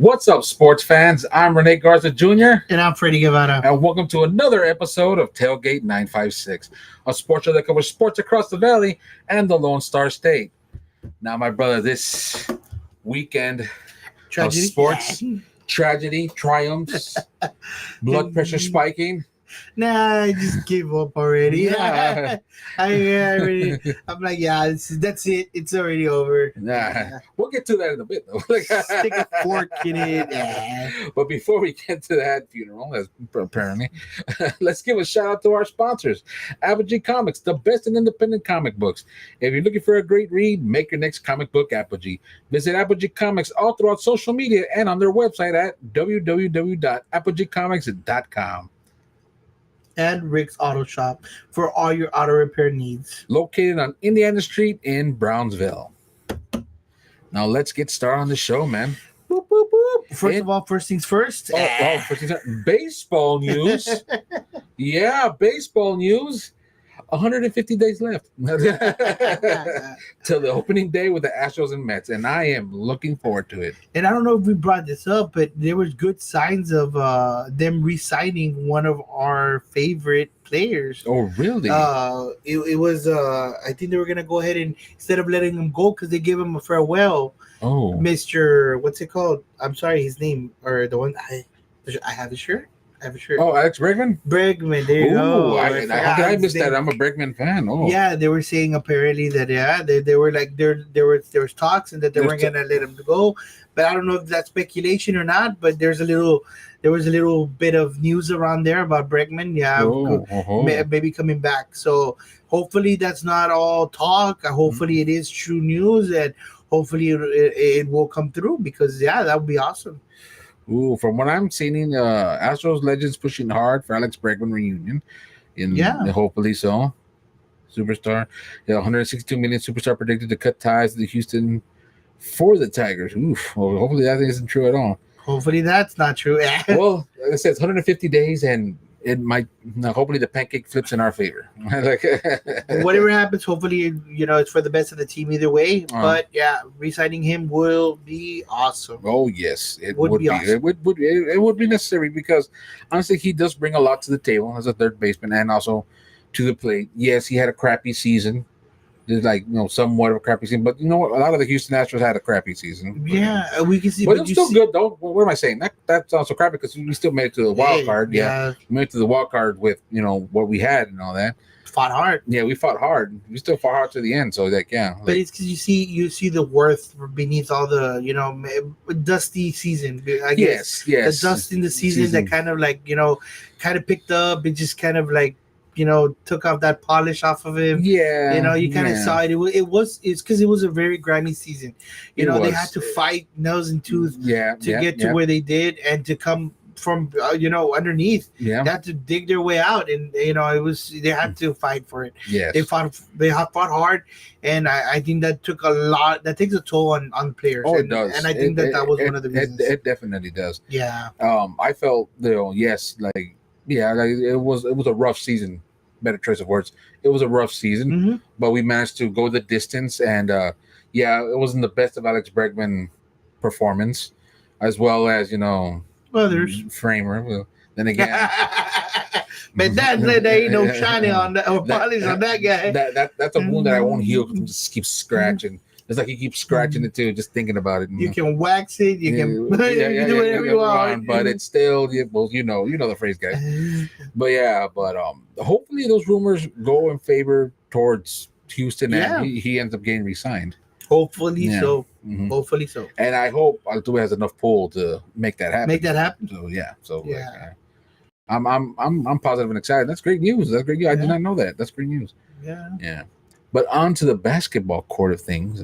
What's up, sports fans? I'm Rene Garza Jr., And I'm Freddie Guevara. and welcome to another episode of Tailgate 956, a sports show that covers sports across the valley and the Lone Star State. Now, my brother, this weekend Tragedy. of sports, tragedy, triumphs, blood pressure spiking. Nah, I just gave up already. Yeah. I'm like, that's it. It's already over. Nah, we'll get to that in a bit, though. Stick a fork in it. Yeah. But before we get to that funeral, apparently, let's give a shout out to our sponsors. Apogee Comics, the best in independent comic books. If you're looking for a great read, make your next comic book Apogee. Visit Apogee Comics all throughout social media and on their website at www.apogeecomics.com. And Rick's Auto Shop for all your auto repair needs. Located on Indiana Street in Brownsville. Now let's get started on the show, man. Boop, boop, boop. First things first. Baseball news. Yeah, baseball news. 150 days left till the opening day with the Astros and Mets, and I am looking forward to it. And I don't know if we brought this up, but there was good signs of them re-signing one of our favorite players. Oh, really? It was I think they were gonna go ahead and instead of letting him go because they gave him a farewell. Oh, Mr. What's it called? I'm sorry, his name or the one I have his shirt. Oh, Alex Bregman? Bregman, there you go. How did I miss that? I'm a Bregman fan. Oh, yeah, they were saying apparently that they were like there was talks and that they weren't gonna let him go, but I don't know if that's speculation or not. But there was a little bit of news around there about Bregman, maybe coming back. So hopefully that's not all talk. Hopefully it is true news, and hopefully it will come through because that would be awesome. Ooh, from what I'm seeing, Astros legends pushing hard for Alex Bregman reunion. Hopefully so. Superstar, 162 million superstar predicted to cut ties to the Houston for the Tigers. Oof. Well, hopefully that isn't true at all. Hopefully that's not true. Well, like I said, it's 150 days, and it might. Hopefully the pancake flips in our favor. Whatever happens, hopefully it's for the best of the team either way. But re-signing him will be awesome. Oh yes, it would be. Awesome. It would be necessary because honestly, he does bring a lot to the table as a third baseman and also to the plate. Yes, he had a crappy season. There's somewhat of a crappy season, but you know what? A lot of the Houston Astros had a crappy season. Yeah, we can see. But it's still good, though. What am I saying? That's also crappy because we still made it to the wild card. Yeah, we made it to the wild card with what we had and all that. Fought hard. Yeah, we fought hard. We still fought hard to the end. So but it's because you see the worth beneath all the dusty season. I guess. Yes. The dust in the season that kind of kind of picked up. It just kind of took off that polish off of him. Yeah. You kind of saw it. It's because it was a very grimy season. They had to fight nails and tooth to get to where they did and to come from underneath. Yeah. They had to dig their way out, and they had to fight for it. Yes. They fought hard, and I think that took a lot. That takes a toll on players. Oh, it does. And I think that was one of the reasons. It definitely does. Yeah. I felt it was a rough season. Better choice of words. It was a rough season, but we managed to go the distance, and it wasn't the best of Alex Bregman performance, as well as others. Framer. Well, then again, but there ain't no shiny on that or polish on that guy. That's a wound that I won't heal because just keep scratching. It's like he keeps scratching it too, just thinking about it. You can wax it. You can do whatever you want, but it's still you know the phrase, guys. But hopefully those rumors go in favor towards Houston, and he ends up getting re-signed. Hopefully so. Mm-hmm. Hopefully so. And I hope Altuve has enough pull to make that happen. So I'm positive and excited. That's great news. I did not know that. That's great news. Yeah. But on to the basketball court of things.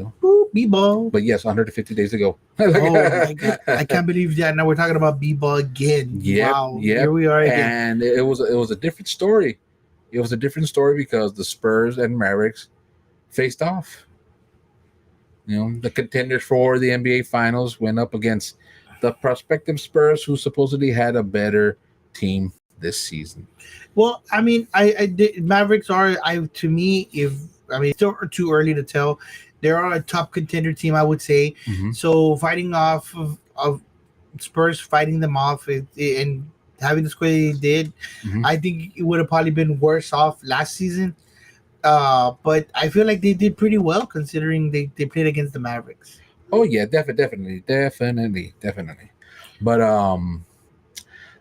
B-ball. But yes, 150 days to go. Oh my God. I can't believe that. Now we're talking about B-ball again. Wow. Here we are again. And it was a different story. It was a different story because the Spurs and Mavericks faced off. The contenders for the NBA Finals went up against the prospective Spurs, who supposedly had a better team this season. Well, I mean, Mavericks are to me it's still too early to tell. They're a top contender team, I would say. Mm-hmm. So fighting off of Spurs fighting them off and having the squad they did, Mhm. I think it would have probably been worse off last season. But I feel like they did pretty well considering they played against the Mavericks. Oh yeah, definitely. But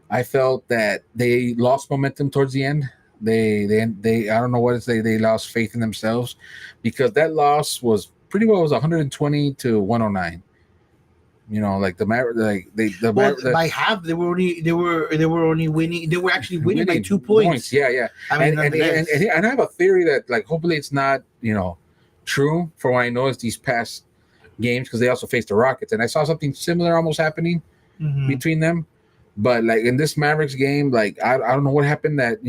I felt that they lost momentum towards the end. They I don't know what it's they lost faith in themselves because that loss was pretty well, it was 120 to 109. Like the Maver like Well, by half they were only winning. They were actually winning by winning 2 points. Yeah, yeah. I mean, nonetheless. And I have a theory that like hopefully it's not true for what I know is these past games because they also faced the Rockets and I saw something similar almost happening Hmm. between them. But like in this Mavericks game, like I don't know what happened that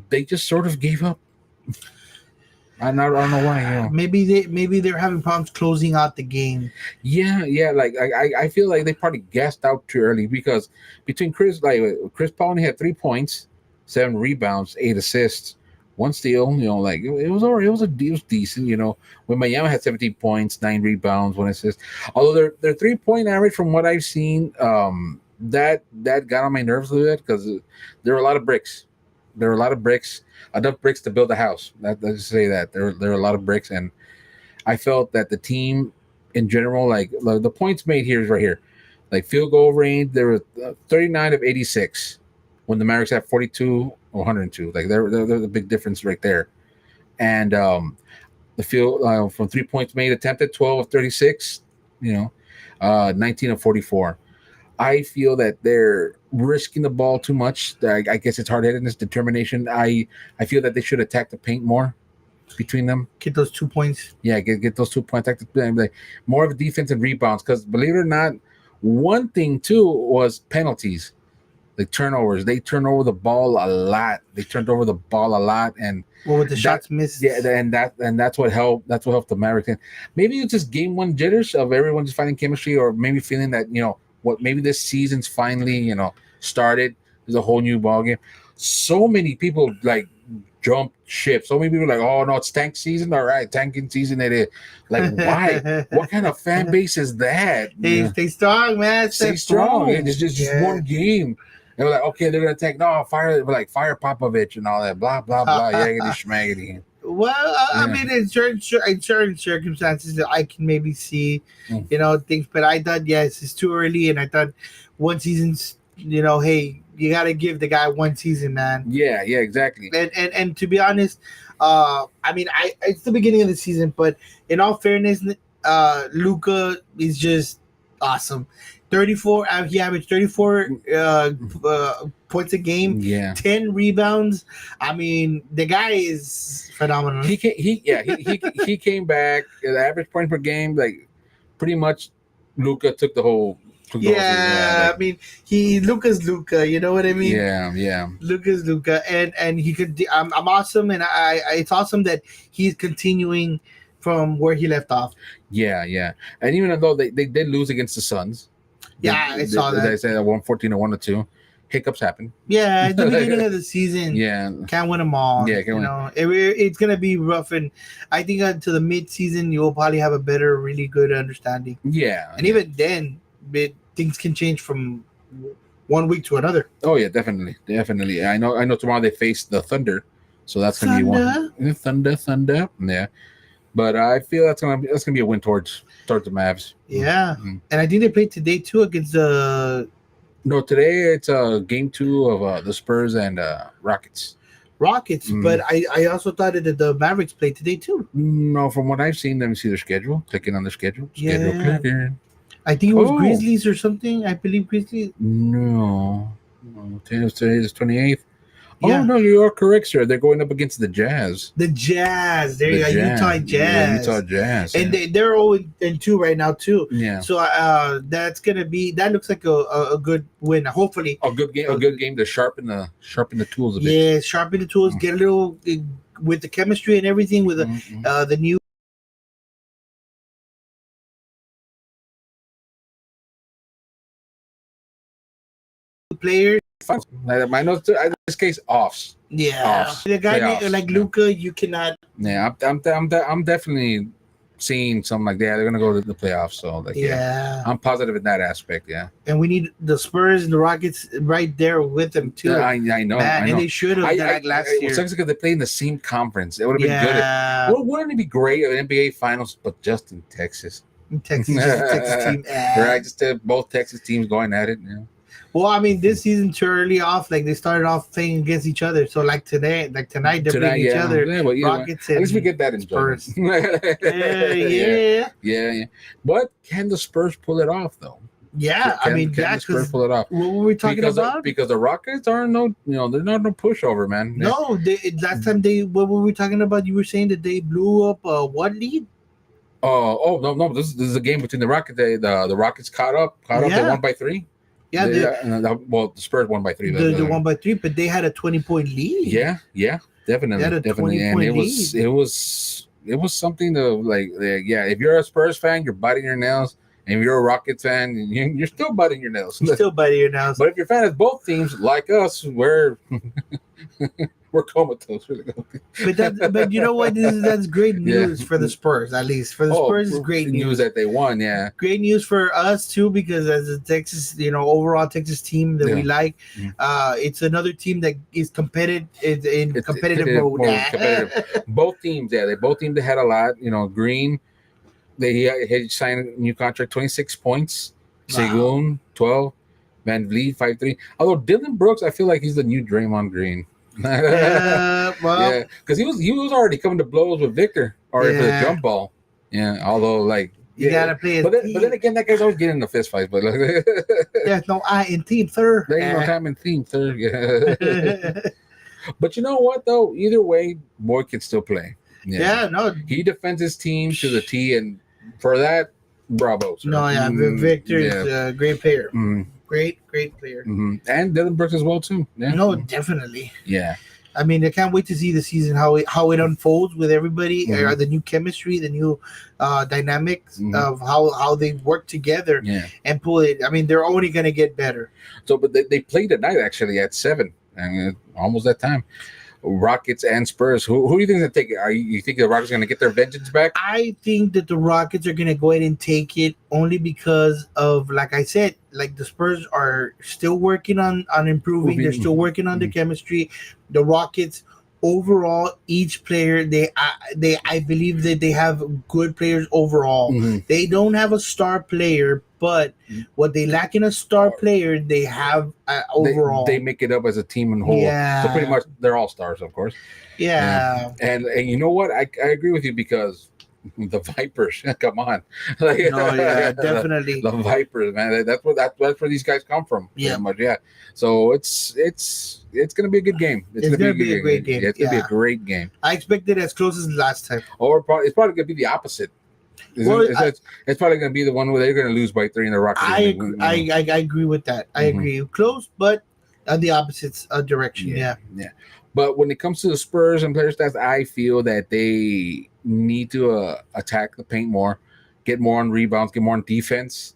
they just sort of gave up. I don't know why. Maybe they're having problems closing out the game. Yeah, yeah. Like I feel like they probably gassed out too early because between Chris Paul only had 3 points, 7 rebounds, 8 assists, one steal. Like it was alright. It was decent. When Miami had 17 points, 9 rebounds, 1 assist. Although their 3 point average, from what I've seen, that got on my nerves a little bit because there were a lot of bricks. There were a lot of bricks, enough bricks to build a house. Let's say that there were a lot of bricks, and I felt that the team in general, like the points made here is right here, like field goal range, there were 39 of 86 when the Mavericks had 42 or 102. Like there's a big difference right there. And the field from 3 points made attempted 12 of 36, 19 of 44. I feel that they're risking the ball too much. I guess it's hard headedness, determination. I feel that they should attack the paint more between them. Get those 2 points. Yeah, get those 2 points. Like more of a defense and rebounds. Because believe it or not, one thing too was penalties, like turnovers. They turn over the ball a lot. And Well, with the that shots missed. yeah, and that's what helped. That's what helped the Mavericks. And maybe it's just game one jitters of everyone just finding chemistry, or maybe feeling that what maybe this season's finally started. There's a whole new ball game. So many people like jump ship. So many people are like, oh no, it's tank season. All right, tanking season it is. Like, why? What kind of fan base is that? Hey, stay strong, man. Stay strong. It's just one game. They were like, okay, they're gonna take fire Popovich and all that, blah blah blah, yaggity schmaggity. Well, I mean, in certain circumstances, I can maybe see, things. But I thought, yes, it's too early, and I thought one season's, hey, you got to give the guy one season, man. Yeah, exactly. And to be honest, I mean, it's the beginning of the season, but in all fairness, Luka is just awesome. 34. He averaged 34 points a game. Yeah. 10 rebounds. I mean, the guy is phenomenal. He came back. The average point per game, like pretty much, Luka took the whole. I mean, Luka's Luka. You know what I mean? Yeah. Luka's Luka, and he could. I'm awesome, and it's awesome that he's continuing from where he left off. Yeah. And even though they did lose against the Suns. I saw that. They said 114 to 102. Hiccups happen. Yeah, at the beginning of the season. Yeah. Can't win them all. Yeah, it's gonna be rough, and I think until the mid-season you'll probably have a better, really good understanding. Yeah. And even then, things can change from 1 week to another. Oh yeah, definitely. I know tomorrow they face the Thunder, so that's gonna be one. Thunder. Yeah. But I feel that's gonna be a win towards the Mavs. Yeah, and I think they played today too against the. No, today it's game 2 of the Spurs and Rockets. But I also thought that the Mavericks played today too. No, from what I've seen, let me see their schedule. Clicking on their schedule. Clicking. I think it was Grizzlies or something. I believe Grizzlies. No. Today is 28th. Yeah. Oh no, you are correct, sir. They're going up against the Jazz. There you go, Utah Jazz. Yeah, Utah Jazz. And they're 0-2 right now too. Yeah. So that looks like a good win. Hopefully. A good game to sharpen the tools a bit. Yeah, sharpen the tools, get a little with the chemistry and everything with the new players. My notes, in this case, offs. Yeah, offs. the guy like Luka, you cannot. Yeah, I'm definitely seeing something like that. They're gonna go to the playoffs. So like, Yeah. I'm positive in that aspect. Yeah, And we need the Spurs and the Rockets right there with them too. I know, Man, I know. and they should have like last it year. sucks because they play in the same conference. It would have been good. Yeah. Wouldn't it be great at NBA Finals, but just in Texas? Texas, just a Texas team. Right, just both Texas teams going at it. Yeah. Well, I mean, this season too early off. Like they started off playing against each other. So like today, like tonight, they're playing each other. Yeah, well, Rockets at and least we get that enjoyment. Spurs. Yeah. But can the Spurs pull it off though? Yeah, Can, I mean, can the Spurs pull it off? What were we talking about? Because the Rockets are they're not no pushover, man. No, last time what were we talking about? You were saying that they blew up what lead? No! This is a game between the Rockets. The Rockets caught up. They won by 3. Yeah, the Spurs won by 3. The won by 3, but they had a 20-point lead. Yeah, definitely, They had a definitely, 20-point and lead. it was something to like. If you're a Spurs fan, you're biting your nails, and if you're a Rockets fan, you're still biting your nails. You're still biting your nails. But if you're a fan of both teams, like us, we're comatose. But you know what? That's great news for the Spurs. At least for the Spurs, is great news that they won. Yeah, great news for us too, because as a Texas, overall Texas team that we like, it's another team that is competitive in competitive mode. Competitive. Both teams, both teams had a lot. Green, he signed a new contract, 26 points. Wow. Segun, 12. Van Vliet, 5'3". Although Dylan Brooks, I feel like he's the new Draymond Green. Because he was already coming to blows with Victor already for the jump ball. Yeah, although you gotta play. But then again, that guy's always getting in the fist fights. But there's no I in team, sir. There ain't no time in team, sir. Yeah. But you know what though? Either way, boy can still play. Yeah, no, he defends his team to the T, and for that, bravo. Sir. No, Victor is a great player. Great player. And Dylan Brooks as well too. Yeah. No, definitely. Yeah. I mean, I can't wait to see the season how it unfolds with everybody, the new chemistry, the new dynamics of how they work together and pull it. I mean, they're only gonna get better. So, but they played tonight actually at 7, and almost that time. Rockets and Spurs. Who do you think is gonna take it? You think the Rockets are gonna get their vengeance back? I think that the Rockets are gonna go ahead and take it only because of, like I said, like the Spurs are still working on improving. They're still working on the chemistry. The Rockets overall, each player I believe that they have good players overall. They don't have a star player, but what they lack in a star player, they have overall. They make it up as a team and whole. Yeah. So pretty much they're all stars, of course. Yeah. And you know what? I agree with you because the Vipers, come on. Definitely. The Vipers, man. That's where these guys come from. Yeah. Much, yeah. So it's gonna be a good game. It's gonna be a great game. Yeah, it's gonna be a great game. I expect it as close as last time. Or it's probably gonna be the opposite. It's probably going to be the one where they're going to lose by 3 in the Rockets. I agree with that. I agree. Close, but on the opposite direction. Yeah. But when it comes to the Spurs and player stats, I feel that they need to attack the paint more, get more on rebounds, get more on defense,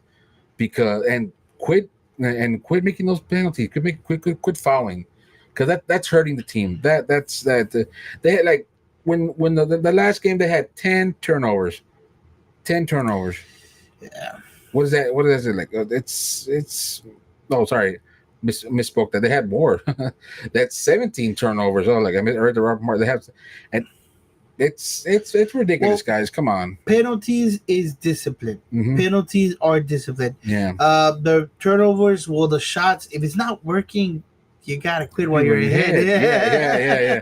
and quit making those penalties. Quit fouling, because that's hurting the team. They had when the last game they had 10 turnovers. 10 turnovers. Yeah. What is that? What is it like? It's. Oh, sorry, misspoke. That they had more. That's 17 turnovers. Oh, like I heard the wrong part. They have, and it's ridiculous, guys. Come on. Penalties is discipline. Penalties are discipline. Yeah. The turnovers, the shots. If it's not working, you gotta quit while you're ahead. Yeah.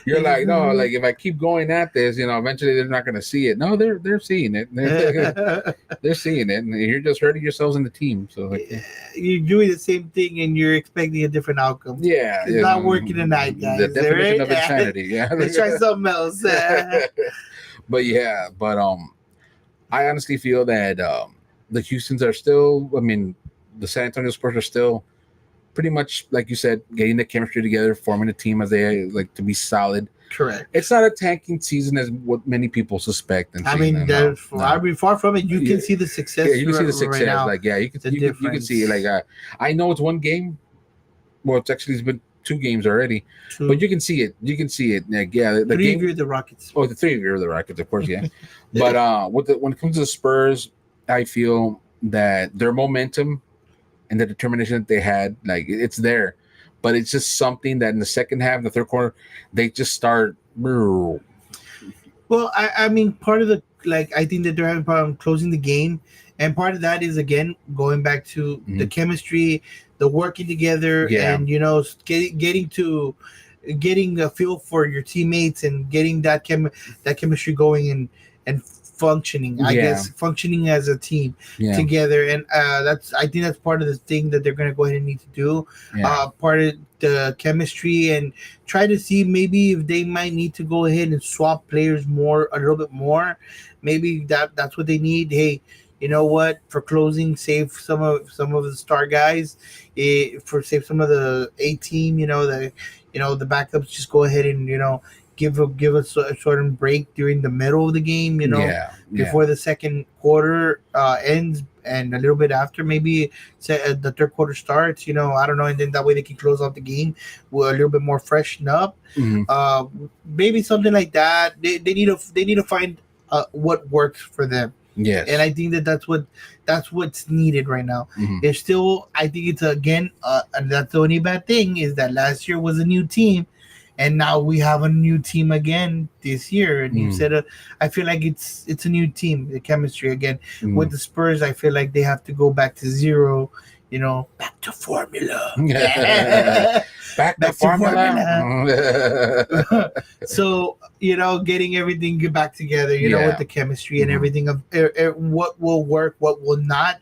You're like, no, like if I keep going at this, eventually they're not gonna see it. No, they're seeing it. They're seeing it, and you're just hurting yourselves in the team. So you're doing the same thing, and you're expecting a different outcome. Yeah, it's not working tonight, guys. The definition of insanity. Yeah, let's try something else. But I honestly feel that the Houstons are still. I mean, the San Antonio Spurs are still pretty much, like you said, getting the chemistry together, forming a team as they like to be solid. Correct. It's not a tanking season as what many people suspect. I mean, far from it. You can see the success. Yeah, you can see the success. Right now. You can see. Like, I know it's one game. Well, it's actually been 2 games already. Two, But you can see it. You can see it. Like, yeah, the three game. of you are the Rockets. Oh, the 3 of you are the Rockets, of course, yeah. But when it comes to the Spurs, I feel that their momentum and the determination that they had, like it's there, but it's just something that in the second half, the third quarter, they just start. Well, I mean, part of the like, I think that they're having a problem closing the game, and part of that is again going back to the Mhm. chemistry, the working together, Yeah, and getting a feel for your teammates and getting that chemistry going and functioning. I yeah, guess functioning as a team yeah, together, and I think that's part of the thing that they're going to go ahead and need to do. yeah, Part of the chemistry and try to see maybe if they might need to go ahead and swap players a little bit more. Maybe that's what they need. Hey, you know what? For closing, save some of the star guys. For save some of the A team. The backups. Just go ahead and give us a certain break during the middle of the game. yeah, yeah. Before the second quarter ends. And a little bit after, maybe the third quarter starts, I don't know, and then that way they can close out the game with a little bit more freshen up. Mhm. Uh, Maybe something like that. They need to find what works for them, and Yes. I think that that's what's needed right now. Mhm. It's still, I think it's again, and that's the only bad thing is that last year was a new team, and now we have a new team again this year. And you Mhm. said, I feel like it's a new team, the chemistry again with Mhm. the Spurs. I feel like they have to go back to zero, back to formula. Back to Back to formula. formula. So getting everything back together, with Yeah. the chemistry and Mhm. everything of what will work, what will not,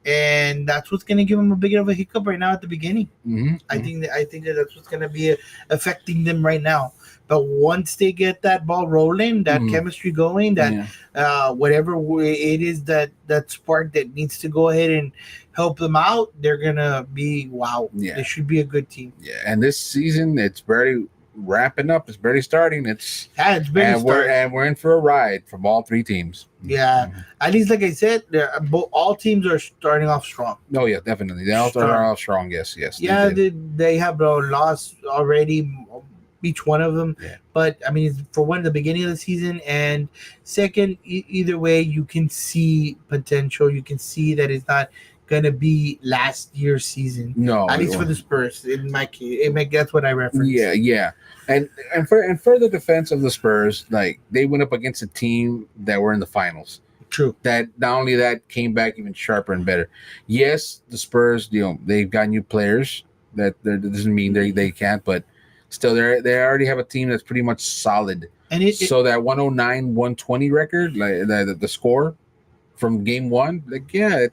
and that's what's going to give them a bit of a hiccup right now at the beginning. Mhm. I think that that's what's going to be affecting them right now. But once they get that ball rolling, that Mhm. chemistry going, that Yeah. whatever it is, that spark that needs to go ahead and help them out, they're gonna be wow. They Yeah. should be a good team. Yeah. And this season, it's barely wrapping up. It's barely starting. Yeah, it's barely And we're started. and we're in for a ride from all 3 teams. Yeah, Mhm. at least like I said, all teams are starting off strong. Oh yeah, definitely. They all start Strong. off strong. Yes, yes, they Yeah, did. they have lost already, each one of them. Yeah. But I mean, for one, the beginning of the season, and second, either way, you can see potential. You can see that it's not gonna be last year's season, No. at least for the Spurs. In my case, that's what I reference. Yeah, yeah. And for the defense of the Spurs, like they went up against a team that were in the finals. True. That not only that came back even sharper and better. Yes, the Spurs, they've got new players. That doesn't mean they can't, but still they already have a team that's pretty much solid. And it So that 109-120 record, like the score from game one, like yeah,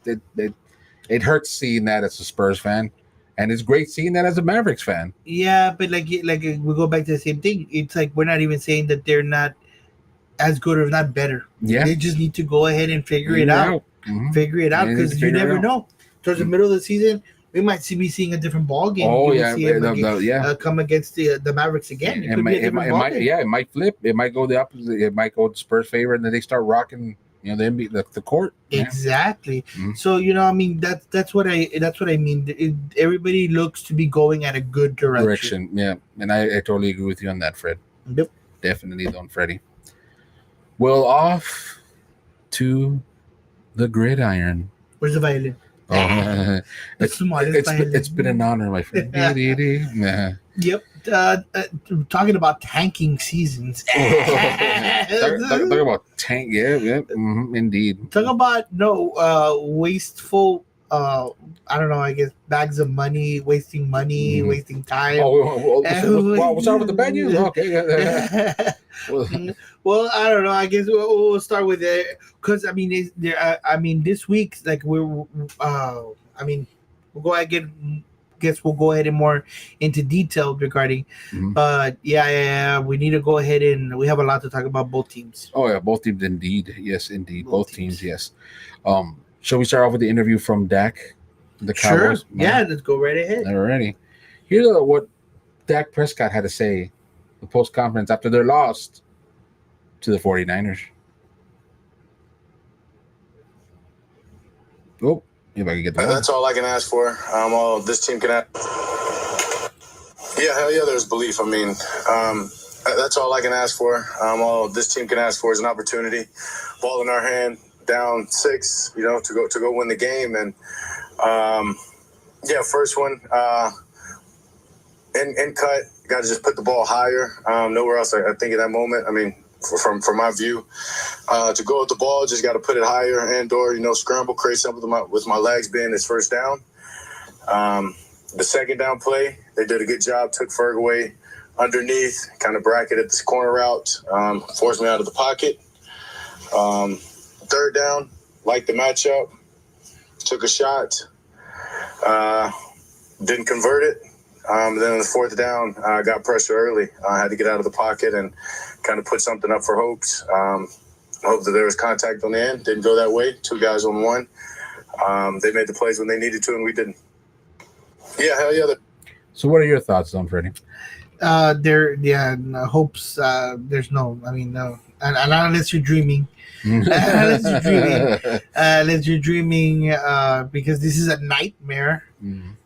it hurts seeing that as a Spurs fan, and it's great seeing that as a Mavericks fan. yeah, but we go back to the same thing. It's like we're not even saying that they're not as good or not better. Yeah, They just need to go ahead and figure it figure it out. out. Mm-hmm. Figure it out They need to because you figure it never out. know. Towards the middle of the season, we might be seeing a different ball game. Oh You will yeah, see him again, yeah. come against the Mavericks again. It It could be might, a different it ball might, game. yeah, it might flip. It might go the opposite. It might go to Spurs' favor, and then they start rocking, the NBA, the court. Yeah. Exactly. Mhm. So I mean, that's what I mean. Everybody looks to be going at a good direction. Direction. Yeah, and I totally agree with you on that, Fred. Yep. Definitely on Freddie. Well, off to the gridiron. Where's the violin? Oh, The smallest violin. it's been an honor, my friend. Yeah. Yep. Talking about tanking seasons. Talk about tank. Yeah, yeah. Indeed. Talk about wasteful. I don't know. I guess bags of money, wasting money, Mhm. wasting time. Oh, we'll start with the bad news. Okay. Well, Well, I don't know. I guess we'll start with it because I mean, this week, like I mean, we'll go ahead. Guess we'll go ahead and more into detail regarding. mhm. But yeah, we need to go ahead and we have a lot to talk about both teams. Oh yeah, both teams indeed. Yes, indeed. Both Both teams. Yes. Shall we start off with the interview from Dak, the Sure. Cowboys? Yeah, let's go right ahead. Alrighty. Here's what Dak Prescott had to say the post conference after their loss to the 49ers. Oh, if I can get the That's all I can ask for. All this team can ask. Yeah, hell yeah, there's belief. I mean, that's all I can ask for. All this team can ask for is an opportunity. Ball in our hand, down 6, to go win the game. And first one, in cut, got to just put the ball higher. Nowhere else, I think, in that moment. I mean, from my view, to go with the ball, just got to put it higher and/or scramble, create something with my legs being his first down. The second down play, they did a good job. Took Ferg away underneath, kind of bracketed this corner route, forced me out of the pocket. Third down, liked the matchup, took a shot, didn't convert it. Then on the fourth down, I got pressure early. I had to get out of the pocket and kind of put something up for hopes. Hope that there was contact on the end. Didn't go that way. 2 guys on 1. They made the plays when they needed to, and we didn't. Yeah, hell yeah. So, what are your thoughts on Freddie? Hopes. There's no. I mean, no. And unless you're dreaming. Unless you're dreaming, because this is a nightmare.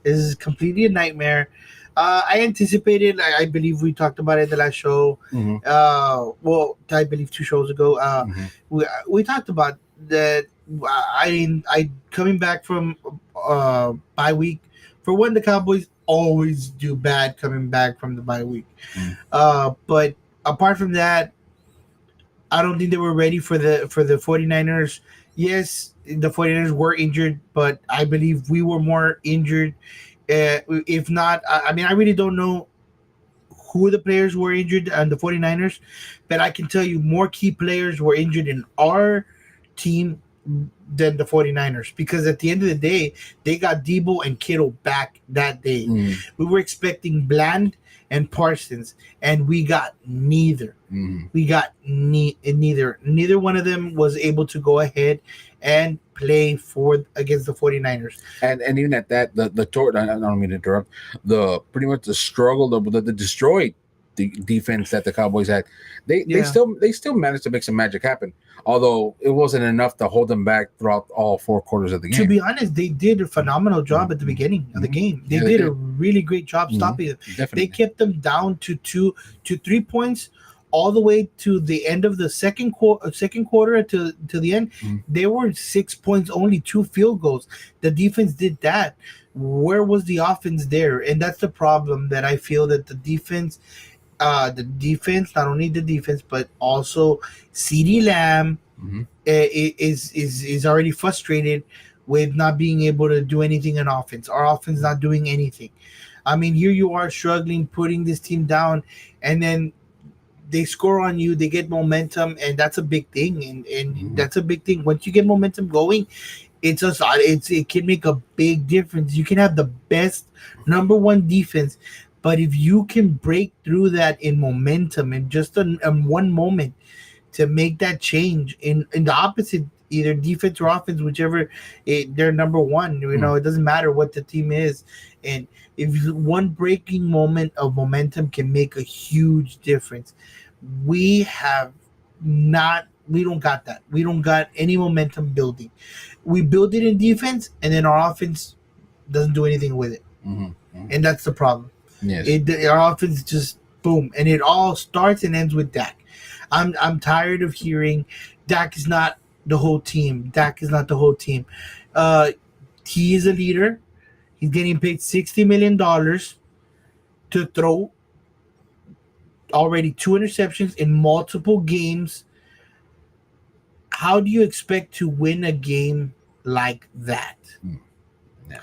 This is completely a nightmare. I anticipated. I believe we talked about it in the last show. I believe 2 shows ago. We talked about that. I coming back from bye week. For one, the Cowboys always do bad coming back from the bye week. But apart from that, I don't think they were ready for the 49ers. Yes, the 49ers were injured, but I believe we were more injured. If not, I mean, I really don't know who the players were injured on the 49ers, but I can tell you more key players were injured in our team than the 49ers, because at the end of the day, they got Debo and Kittle back that day. We were expecting Bland and Parsons, and we got neither. We got neither. Neither one of them was able to go ahead and play against the 49ers. And even at that, I don't mean to interrupt, pretty much the struggle, the destroyed the defense that the Cowboys had, they still managed to make some magic happen. Although it wasn't enough to hold them back throughout all 4 quarters of the game. To be honest, they did a phenomenal job at the beginning of the game. They did a really great job stopping them. Definitely. They kept them down to 3 points all the way to the end of the second quarter to the end. They were 6 points, only 2 field goals. The defense did that. Where was the offense there? And that's the problem, that I feel that the defense, not only the defense, but also CeeDee Lamb is already frustrated with not being able to do anything on offense. Our offense not doing anything. I mean, here you are struggling, putting this team down, and then they score on you, they get momentum, and that's a big thing. And that's a big thing. Once you get momentum going, it can make a big difference. You can have the best number 1 defense, but if you can break through that in momentum and just in one moment to make that change in the opposite, either defense or offense, whichever, they're number 1. It doesn't matter what the team is. And if one breaking moment of momentum can make a huge difference, we don't got that. We don't got any momentum building. We build it in defense, and then our offense doesn't do anything with it. And that's the problem. Yes. Our offense just boom, and it all starts and ends with Dak. I'm tired of hearing Dak is not the whole team. Dak is not the whole team. He is a leader. He's getting paid $60 million to throw already 2 interceptions in multiple games. How do you expect to win a game like that?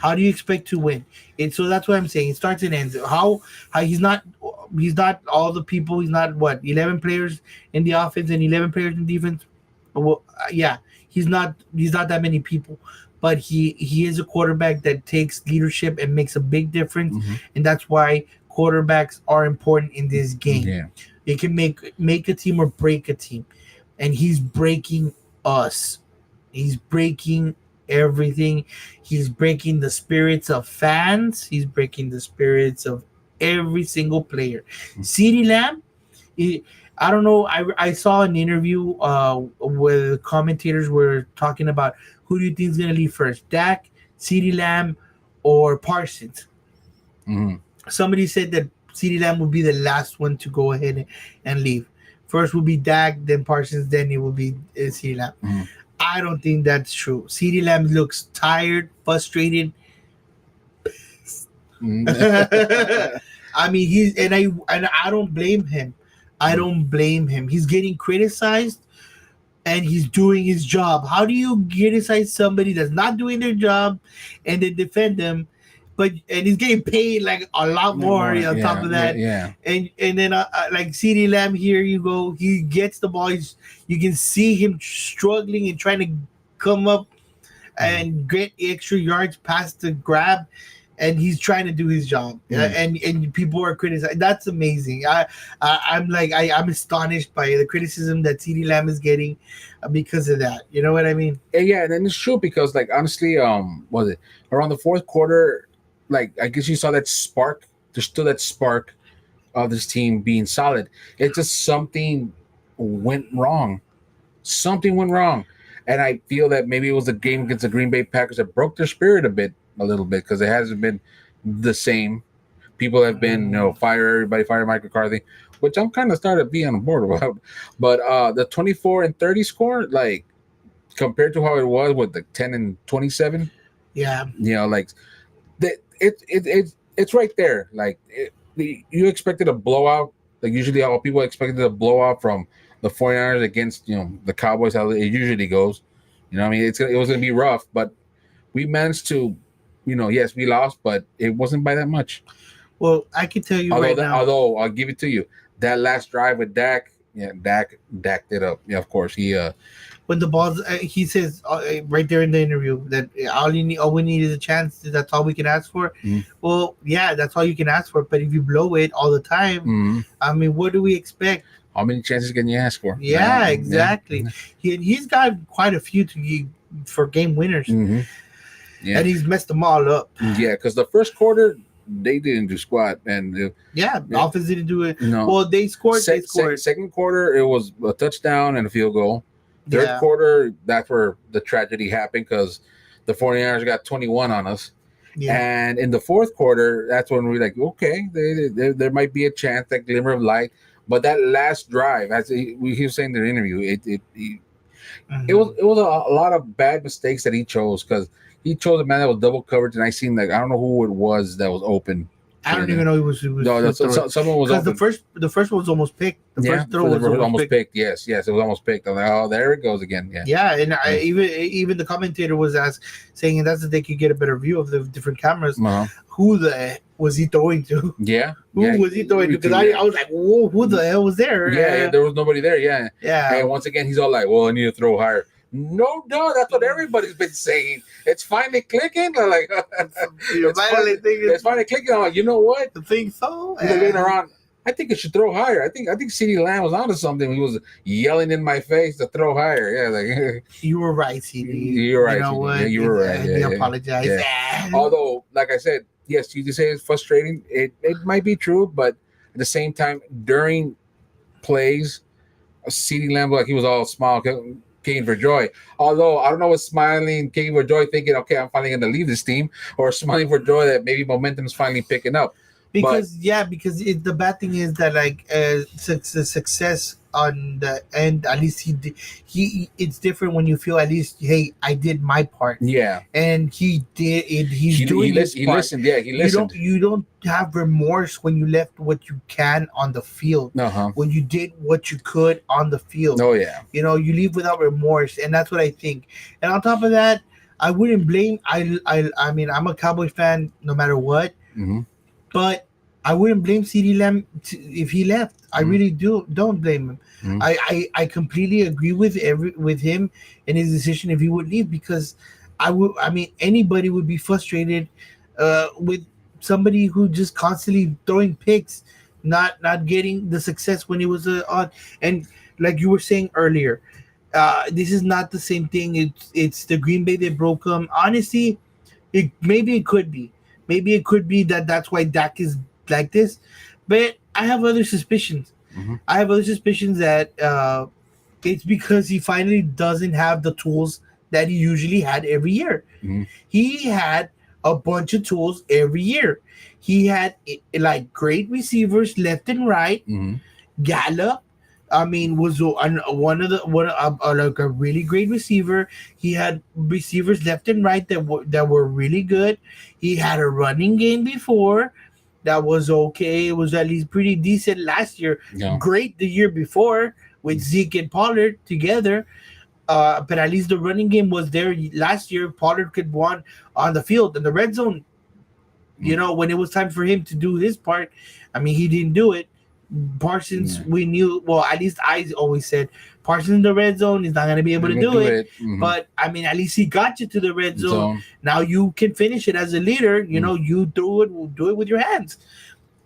How do you expect to win? So that's what I'm saying. It starts and ends. How he's not all the people. He's not 11 players in the offense and 11 players in defense. Well, yeah, he's not that many people, but he is a quarterback that takes leadership and makes a big difference, and that's why quarterbacks are important in this game. Yeah. It can make a team or break a team, and he's breaking us. He's breaking everything. He's breaking the spirits of fans. He's breaking the spirits of every single player. CeeDee Lamb, I don't know. I saw an interview where the commentators were talking about who do you think is going to leave first, Dak, CeeDee Lamb, or Parsons. Somebody said that CeeDee Lamb will be the last one to go ahead and leave. First will be Dak, then Parsons, then it will be CeeDee Lamb. Mm-hmm. I don't think that's true. CeeDee Lamb looks tired, frustrated. Mm-hmm. I mean, I don't blame him. I don't blame him. He's getting criticized and he's doing his job. How do you criticize somebody that's not doing their job and then defend them? And he's getting paid like a lot more on top of that. Yeah. And then like CeeDee Lamb, here you go. He gets the ball. You can see him struggling and trying to come up and get extra yards past the grab, and he's trying to do his job. And people are criticizing. That's amazing. I'm astonished by the criticism that CeeDee Lamb is getting because of that. You know what I mean? Yeah, and then it's true because, like, honestly, was it around the fourth quarter? Like, I guess you saw that spark. There's still that spark of this team being solid. It's just something went wrong. Something went wrong, and I feel that maybe it was the game against the Green Bay Packers that broke their spirit a little bit, because it hasn't been the same. People have been, fire everybody, fire Mike McCarthy, which I'm kind of started to be on board about. But the 24-30 score, like, compared to how it was with the 10-27, like it's right there. Like, you expected a blowout. Like, usually all people expected a blowout from the 49ers against the Cowboys, how it usually goes. You know what I mean? It was going to be rough, but we managed to, yes, we lost, but it wasn't by that much. Well, I can tell you now. Although I'll give it to you, that last drive with Dak, Dak it up. Yeah, of course he. When the balls, he says right there in the interview that all we need is a chance. That's all we can ask for. Mm-hmm. Well, yeah, that's all you can ask for. But if you blow it all the time, I mean, what do we expect? How many chances can you ask for? Yeah, exactly. Yeah. He's got quite a few for game winners, and he's messed them all up. Yeah, because the first quarter they didn't do squat, and the offense didn't do it. No. Well, they scored. Second quarter, it was a touchdown and a field goal. Third quarter, that's where the tragedy happened, because the 49ers got 21 on us. Yeah. And in the fourth quarter, that's when we're like, okay, there might be a chance, that glimmer of light. But that last drive, as he was saying in the interview, it was a lot of bad mistakes that he chose, because he chose a man that was double coverage, and I seen, like, I don't know who it was that was open. I don't even know it was. No, someone was open. The first one was almost picked. The first throw was almost picked. Yes, it was almost picked. I'm like, oh, there it goes again. Yeah, and even the commentator was saying that's that they could get a better view of the different cameras. Uh-huh. Who the was he throwing to? Yeah, who was he throwing to? Because I was like, whoa, who the hell was there? Yeah, there was nobody there. Yeah. And once again, he's all like, well, I need to throw higher. No, that's what everybody's been saying. It's finally clicking. Like, it's finally clicking. I'm like, you know what? I think so. Looking around, I think it should throw higher. I think CeeDee Lamb was onto something. He was yelling in my face to throw higher. Yeah, like you were right, CeeDee. You're right. You know what? Yeah, you were right. I apologize. Yeah. Although, like I said, yes, you just say it's frustrating. It might be true, but at the same time, during plays, CeeDee Lamb, like, he was all smile, kicking for joy. Although I don't know, what's smiling, kicking for joy, thinking, okay, I'm finally going to leave this team, or smiling for joy that maybe momentum is finally picking up. Because the bad thing is that, like, the success on the end, at least he it's different when you feel, at least, hey, I did my part. Yeah. And he did it. He listened. Yeah, he listened. You don't have remorse when you left what you can on the field. Uh-huh. When you did what you could on the field. Oh yeah. You leave without remorse, and that's what I think. And on top of that, I wouldn't blame. I mean, I'm a Cowboys fan no matter what. Mm-hmm. But I wouldn't blame CeeDee Lamb if he left. I really don't blame him. Mm-hmm. I completely agree with him and his decision if he would leave, because anybody would be frustrated with somebody who just constantly throwing picks, not getting the success when he was on. And like you were saying earlier, this is not the same thing. It's the Green Bay that broke them. Honestly, maybe it could be. Maybe it could be that's why Dak is like this, but I have other suspicions. Mm-hmm. I have other suspicions that it's because he finally doesn't have the tools that he usually had every year. Mm-hmm. He had a bunch of tools every year. He had like great receivers left and right. Mhm. Gallup, I mean, was like a really great receiver. He had receivers left and right that were really good. He had a running game before that was okay. It was at least pretty decent last year. Yeah. Great the year before with Zeke and Pollard together. But at least the running game was there last year. Pollard could run on the field in the red zone. You know, when it was time for him to do his part, I mean, he didn't do it. Parsons, we knew. Well, at least I always said Parsons in the red zone is not going to be able to do it. Mhm. But I mean, at least he got you to the red zone. Now you can finish it as a leader. You know, you do it with your hands,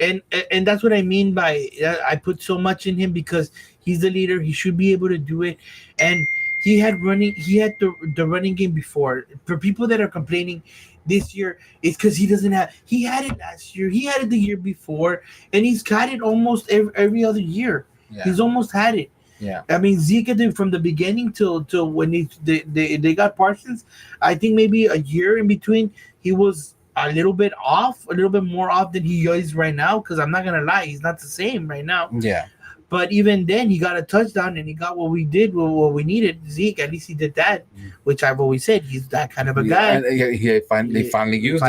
and that's what I mean by I put so much in him because he's the leader. He should be able to do it, and he had the running game before. For people that are complaining this year, it's because he doesn't have. He had it last year. He had it the year before, and he's got it almost every other year. Yeah. He's almost had it. Yeah. I mean, Zeke from the beginning till when they got Parsons, I think maybe a year in between, he was a little bit more off than he is right now. Because I'm not gonna lie, he's not the same right now. Yeah. But even then, he got a touchdown and he got what we needed. Zeke, at least he did that, which I've always said he's that kind of a guy. They finally used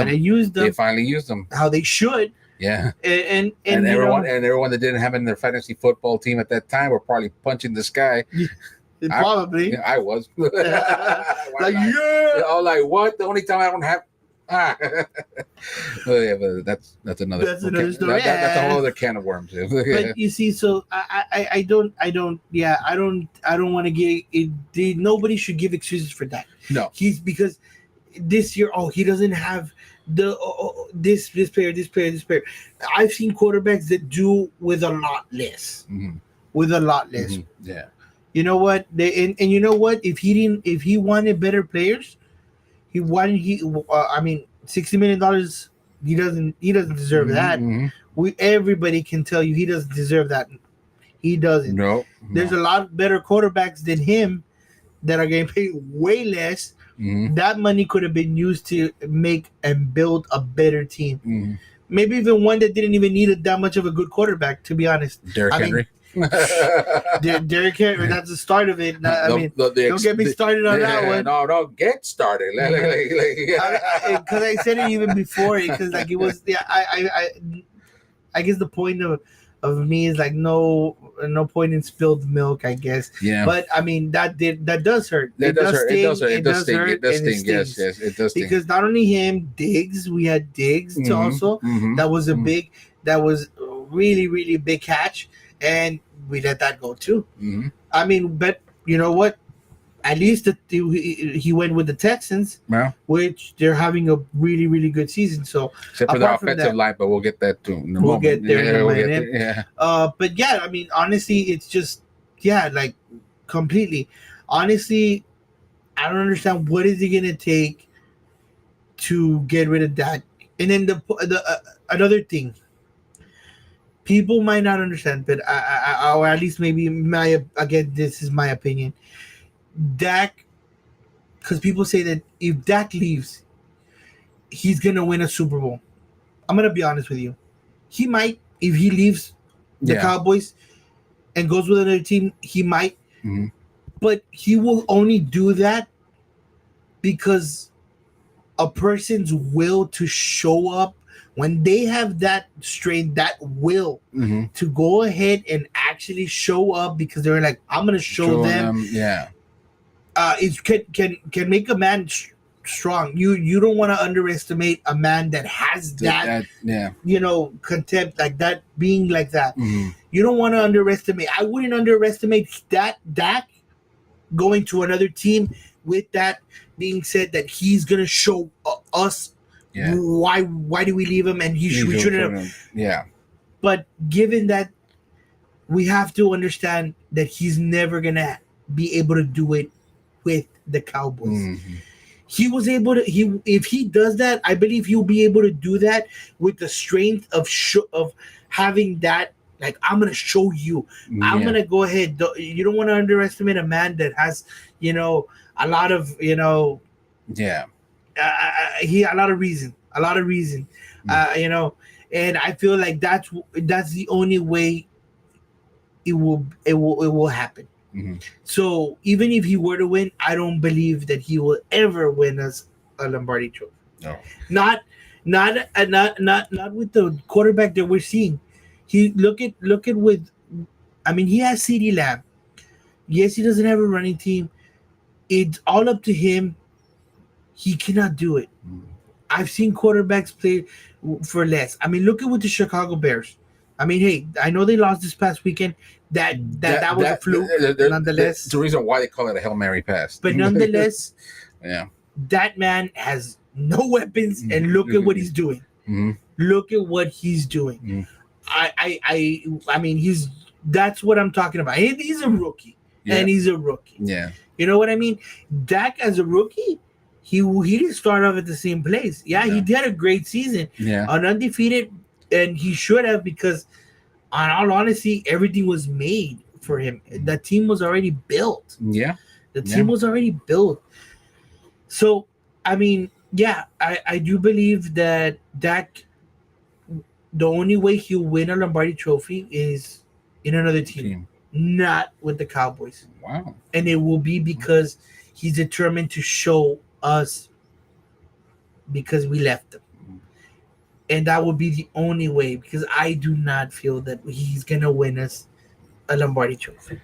them. They finally used them how they should. Yeah, and everyone that didn't have in their fantasy football team at that time were probably punching the sky. Probably, I was like I'm like, what? The only time I don't have. Well, yeah, but that's another story. That's a whole other can of worms. But you see, so I don't want to give it. Nobody should give excuses for that. No, because this year, he doesn't have the this player. I've seen quarterbacks that do with a lot less. Mm-hmm. With a lot less. Mm-hmm. Yeah. You know what? And you know what? If he wanted better players. I mean, $60 million. He doesn't deserve that. Mm-hmm. Everybody can tell you he doesn't deserve that. He doesn't. No. There's a lot better quarterbacks than him that are getting paid way less. Mm-hmm. That money could have been used to make and build a better team. Mm-hmm. Maybe even one that didn't even need that much of a good quarterback. To be honest, Derrick Henry. Derrick Henry. That's the start of it. Don't get me started on that one. No, don't get started. Because I said it even before. Because like it was. Yeah, I guess the point of me is like no point in spilled milk. I guess. Yeah. But I mean that does hurt. It does hurt. It does sting. Yes, it does sting. Because not only him, Diggs. We had Diggs also. Mm-hmm. That was that was a really really big catch. And we let that go too. Mm-hmm. I mean, but you know what? At least he went with the Texans, which they're having a really, really good season. So except for the offensive line, but we'll get that too. We'll get there in a minute. Yeah. But yeah, I mean, honestly, it's just like completely. Honestly, I don't understand what is it gonna take to get rid of that. And then the another thing. People might not understand, but or at least maybe this is my opinion. Dak, because people say that if Dak leaves, he's gonna win a Super Bowl. I'm gonna be honest with you. He might, if he leaves the Cowboys and goes with another team, he might. Mm-hmm. But he will only do that because a person's will to show up. When they have that strength, that will to go ahead and actually show up because they're like, I'm gonna show them. Yeah. It can make a man strong. You don't want to underestimate a man that has that contempt like that, being like that. Mm-hmm. You don't want to underestimate. I wouldn't underestimate that going to another team. With that being said, that he's gonna show us. Yeah. Why do we leave him? And we shouldn't have. Yeah. But given that, we have to understand that he's never gonna be able to do it with the Cowboys. Mm-hmm. He was able to. If he does that, I believe he'll be able to do that with the strength of having that. Like, I'm gonna show you. Yeah. I'm gonna go ahead. You don't want to underestimate a man that has, a lot of, Yeah. He a lot of reason. a lot of reason. You know, and I feel like that's the only way it will happen. Mm-hmm. So even if he were to win, I don't believe that he will ever win us a Lombardi Trophy. No. Not with the quarterback that we're seeing. He look at with, I mean, he has CeeDee Lamb. Yes, he doesn't have a running team. It's all up to him. He cannot do it. Mm. I've seen quarterbacks play for less. I mean, look at with the Chicago Bears. I mean, hey, I know they lost this past weekend. That was a fluke, nonetheless. It's the reason why they call it a Hail Mary pass. But nonetheless, yeah, that man has no weapons, and look at what he's doing. Mm-hmm. Look at what he's doing. Mm-hmm. I mean, that's what I'm talking about. He's a rookie, and he's a rookie. Yeah, you know what I mean. Dak as a rookie, he didn't start off at the same place. Yeah, he had a great season. Yeah, an undefeated, and he should have, because, on all honesty, everything was made for him. The team was already built. Yeah, the team was already built. So, I mean, yeah, I do believe that Dak, the only way he'll win a Lombardi Trophy is in another team, not with the Cowboys. Wow. And it will be because he's determined to show us, because we left him. And that would be the only way, because I do not feel that he's going to win us a Lombardi Trophy.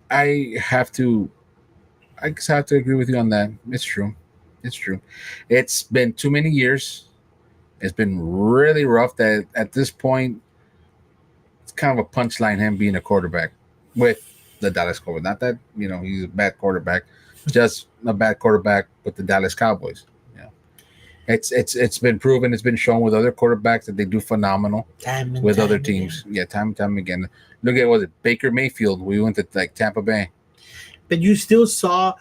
I just have to agree with you on that. It's true. It's been too many years. It's been really rough that at this point, it's kind of a punchline, him being a quarterback with the Dallas Cowboys. Not that, he's a bad quarterback, just a bad quarterback with the Dallas Cowboys. It's been proven. It's been shown with other quarterbacks that they do phenomenal with other teams. Again. Yeah, time and time again. Look at, was it Baker Mayfield? We went to Tampa Bay. But you still saw,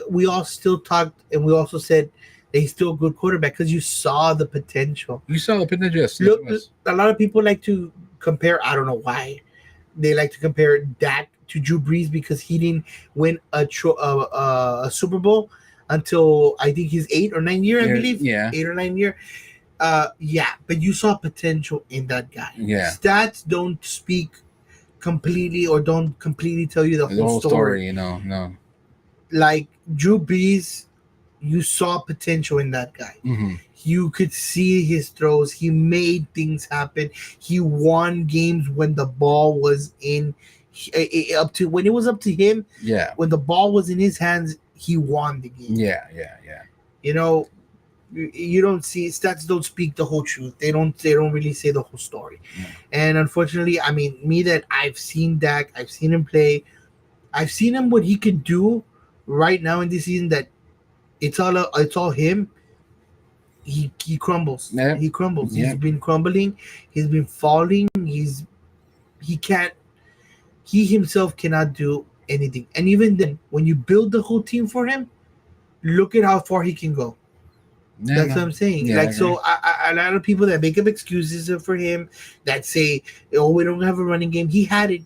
we all still talked, and we also said that he's still a good quarterback because you saw the potential. You saw the potential. Yes. Look, a lot of people like to compare. I don't know why they like to compare Dak to Drew Brees, because he didn't win a Super Bowl until I think his 8 or 9 year, I believe. Yeah. 8 or 9 year. Yeah, but you saw potential in that guy. Yeah. Stats don't speak completely, or don't completely tell you the whole story. No. Like Drew Brees, you saw potential in that guy. Mm-hmm. You could see his throws. He made things happen. He won games when the ball was when it was up to him. Yeah. When the ball was in his hands, he won the game. Yeah. You don't see, stats don't speak the whole truth. They don't really say the whole story. Yeah. And unfortunately, I mean, that I've seen Dak, I've seen him play, I've seen him what he could do right now in this season. That it's all him. He crumbles. Yeah. He crumbles. Yeah. He's been crumbling. He's been falling. He himself cannot do anything. And even then, when you build the whole team for him, look at how far he can go. Yeah, That's what I'm saying. Yeah, so a lot of people that make up excuses for him, that say, "Oh, we don't have a running game." He had it.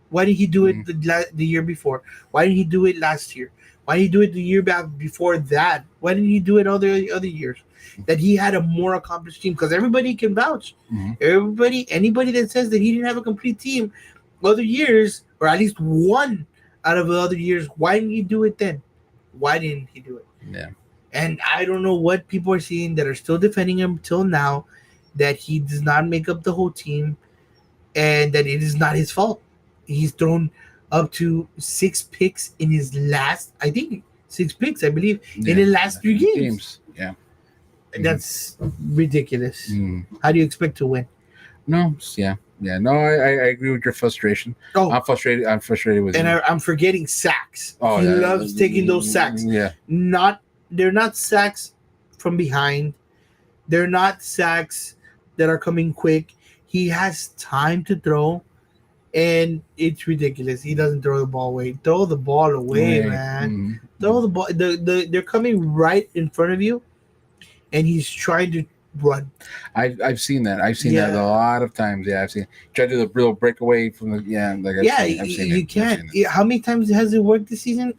Why did he do it the year before? Why didn't he do it last year? Why did he do it the year back before that? Why didn't he do it other years? That he had a more accomplished team, because everybody can vouch. Mm-hmm. Anybody that says that he didn't have a complete team other years, or at least one out of the other years, why didn't he do it then? Why didn't he do it? Yeah. And I don't know what people are seeing that are still defending him till now, that he does not make up the whole team, and that it is not his fault. He's thrown up to 6 picks in his last, I think 6 picks, I believe, in his last 3 games. Yeah. That's ridiculous. Mm-hmm. How do you expect to win? No, yeah. No, I agree with your frustration. Oh, I'm frustrated with and you. I'm forgetting sacks. Oh, he loves taking those sacks. Yeah. They're not sacks from behind. They're not sacks that are coming quick. He has time to throw, and it's ridiculous. He doesn't throw the ball away. Throw the ball away, man. Mm-hmm. Throw the ball. They're coming right in front of you, and he's trying to run. I've seen that. I've seen that a lot of times. Yeah, I've seen. Try to do the real breakaway from the. I've seen you can't. How many times has it worked this season?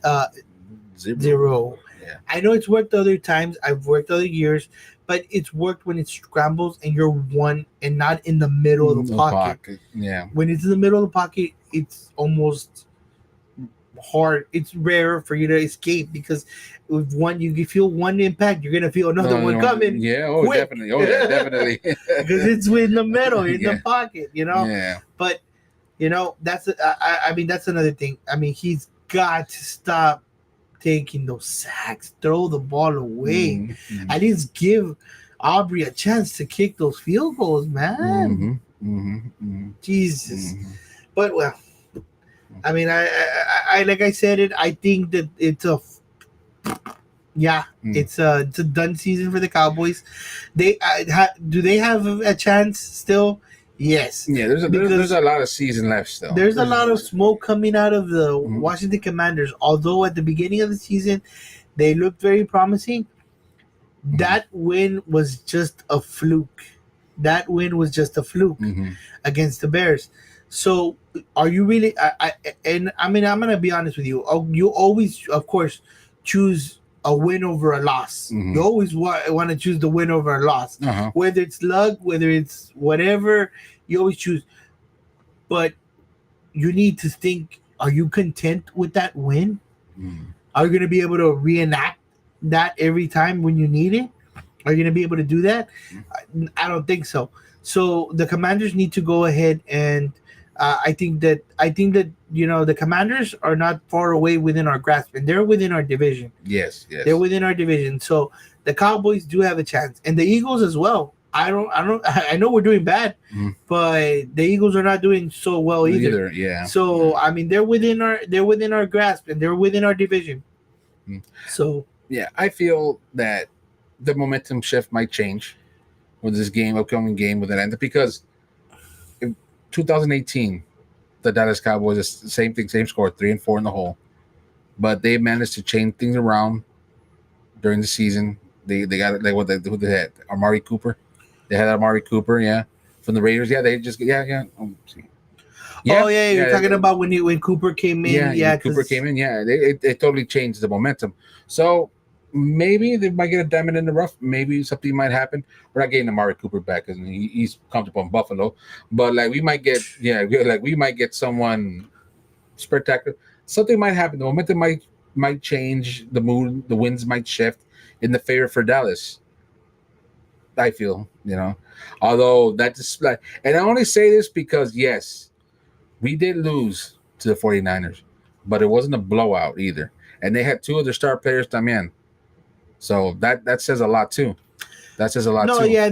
0. Yeah. I know it's worked other times. I've worked other years, but it's worked when it scrambles and you're one and not in the middle of the pocket. Yeah. When it's in the middle of the pocket, it's almost hard. It's rare for you to escape because with one, you feel one impact, you're gonna feel another one coming. Yeah. Oh, quick. definitely. Oh, yeah, definitely. Because it's in the middle, in Yeah. the pocket, you know. Yeah. But you know, I mean, that's another thing. I mean, he's got to stop taking those sacks, throw the ball away, Mm-hmm. at least give Aubrey a chance to kick those field goals, man. Mm-hmm. Mm-hmm. Mm-hmm. Jesus. Mm-hmm. But well, I mean, I like I said it. I think that it's it's a done season for the Cowboys. They do they have a chance still? Yes. Yeah, there's a lot of season left still. There's a lot of smoke coming out of the Mhm. Washington Commanders. Although at the beginning of the season they looked very promising, that win was just a fluke. That win was just a fluke Mhm. against the Bears. So, are you really? I mean, I'm gonna be honest with you. You always, of course, choose a win over a loss. Mhm. You always want to choose the win over a loss, Uh-huh. whether it's luck, whether it's whatever. You always choose, but you need to think: are you content with that win? Mhm. Are you going to be able to reenact that every time when you need it? Are you going to be able to do that? I don't think so. So the Commanders need to go ahead and I think that you know the Commanders are not far away within our grasp, and they're within our division. Yes, yes. They're within our division. So the Cowboys do have a chance, and the Eagles as well. I know we're doing bad, Mhm. but the Eagles are not doing so well either. Yeah. So I mean, they're within our grasp, and they're within our division. Mhm. So Yeah, I feel that the momentum shift might change with this upcoming game with Atlanta, because in 2018, the Dallas Cowboys, the same thing, same score, 3-4 in the hole, but they managed to change things around during the season. They got who they had, Amari Cooper. They had Amari Cooper, yeah, from the Raiders. Yeah, they just yeah. oh yeah, you're talking about when Cooper came in. Yeah, Cooper came in. Yeah, it totally changed the momentum. So maybe they might get a diamond in the rough. Maybe something might happen. We're not getting Amari Cooper back because he's comfortable in Buffalo. But like we might get someone spectacular. Something might happen. The momentum might change. The mood, the winds might shift in the favor for Dallas. I feel, although that's like, and I only say this because yes, we did lose to the 49ers, but it wasn't a blowout either. And they had two of their star players come in. So that says a lot too. That says a lot too. Yeah,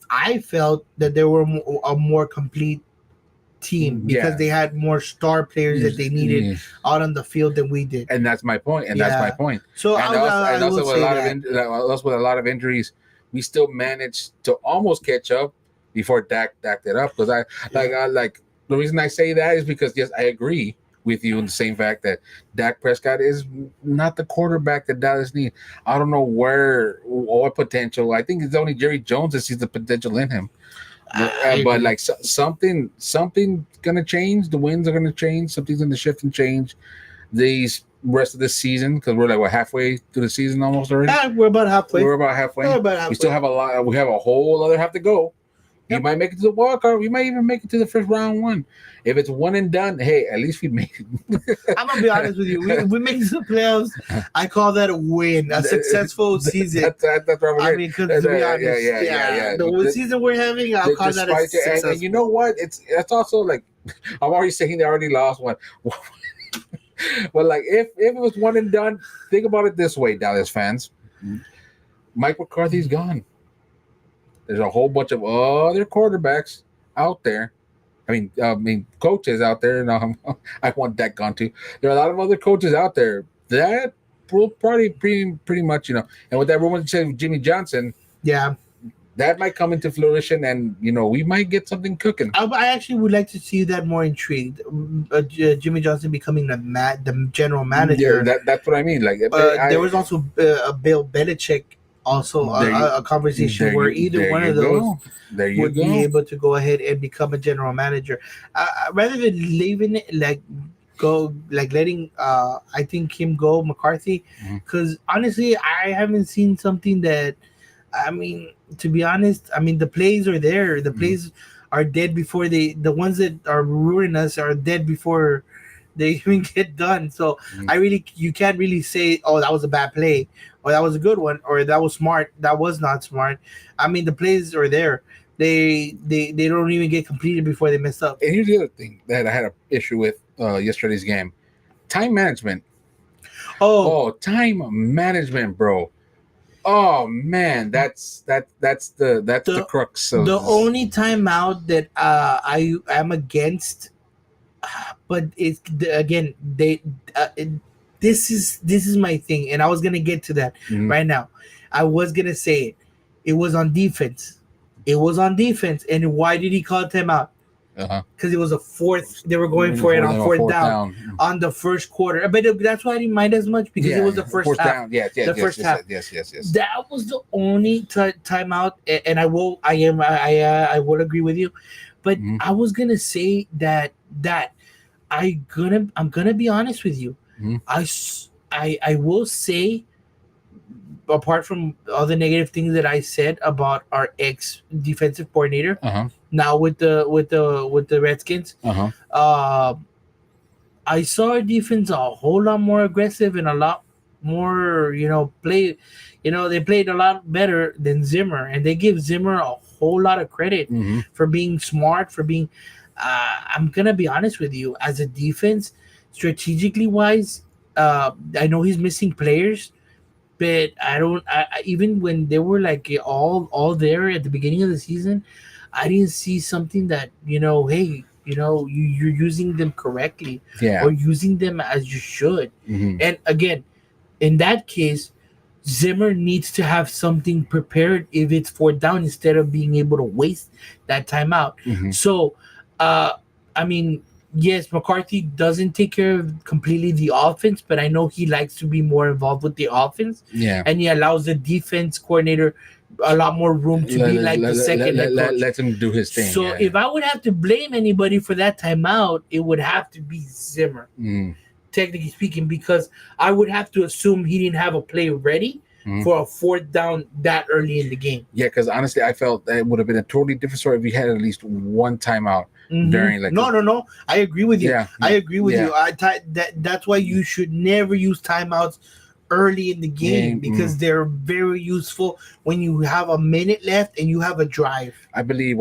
I felt that they were a more complete team because they had more star players that they needed out on the field than we did. And that's my point. So and also with a lot of injuries, we still managed to almost catch up before Dak it up. Because the reason I say that is because yes, I agree with you in the same fact that Dak Prescott is not the quarterback that Dallas needs. I don't know what potential. I think it's only Jerry Jones that sees the potential in him. But like something gonna change. The winds are gonna change. Something's gonna shift and change these rest of the season, because we're like halfway through the season almost already. We're about halfway. We still have a lot. We have a whole other half to go. You might make it to the wild card. We might even make it to the first round one. If it's one and done, hey, at least we made it. I'm gonna be honest with you. We make it to the playoffs. I call that a win, a successful season. That's right. I mean, because to be honest, the season we're having, I'll call that a successful. And you know what? It's also like I'm already saying they already lost one. But like if it was one and done, think about it this way, Dallas fans. Mike McCarthy's gone. There's a whole bunch of other quarterbacks out there. I mean, coaches out there. And I want that gone too. There are a lot of other coaches out there that will probably pretty much, and with that rumor saying Jimmy Johnson, that might come into fruition, and we might get something cooking. I actually would like to see that more intrigued. Jimmy Johnson becoming the general manager. Yeah, that's what I mean. Like there was also a Bill Belichick. Also, a conversation where either one of those would be able to go ahead and become a general manager, rather than leaving it letting I think him go McCarthy, because honestly I haven't seen something that I mean, to be honest, I mean the plays are there. The plays are dead before the ones that are ruining us are dead before they even get done. So you can't really say, oh, that was a bad play, or that was a good one, or that was smart. That was not smart. I mean, the plays are there. They don't even get completed before they mess up. And here's the other thing that I had an issue with yesterday's game: time management. Oh, Time management, bro. Oh man, that's the crux of the only timeout that I am against, but it's again this is my thing, and I was gonna get to that right now. I was gonna say it. It was on defense. It was on defense, and why did he call timeout? Because it was a fourth. They were going for it on fourth down on the first quarter. But that's why I didn't mind as much because it was the first half. Down. Yes, first half. Yes. That was the only timeout, and I will agree with you. But I was gonna say that I'm gonna be honest with you. I will say, apart from all the negative things that I said about our ex defensive coordinator, now with the Redskins, I saw our defense a whole lot more aggressive and a lot more, play. They played a lot better than Zimmer, and they give Zimmer a whole lot of credit for being smart, for being. I'm gonna be honest with you, as a defense, strategically wise, I know he's missing players. But I don't. Even when they were like all there at the beginning of the season, I didn't see something that hey, you're using them correctly, or using them as you should. And again, in that case, Zimmer needs to have something prepared if it's fourth down instead of being able to waste that timeout. So, I mean, yes, McCarthy doesn't take care of completely the offense, but I know he likes to be more involved with the offense. Yeah. And he allows the defense coordinator a lot more room to be like the second head coach. Let him do his thing. So if I would have to blame anybody for that timeout, it would have to be Zimmer, technically speaking, because I would have to assume he didn't have a play ready for a fourth down that early in the game. Yeah, because honestly, I felt that it would have been a totally different story if we had at least one timeout. During No, I agree with you. Yeah, I agree with you. That's why you should never use timeouts early in the game because they're very useful when you have a minute left and you have a drive. I believe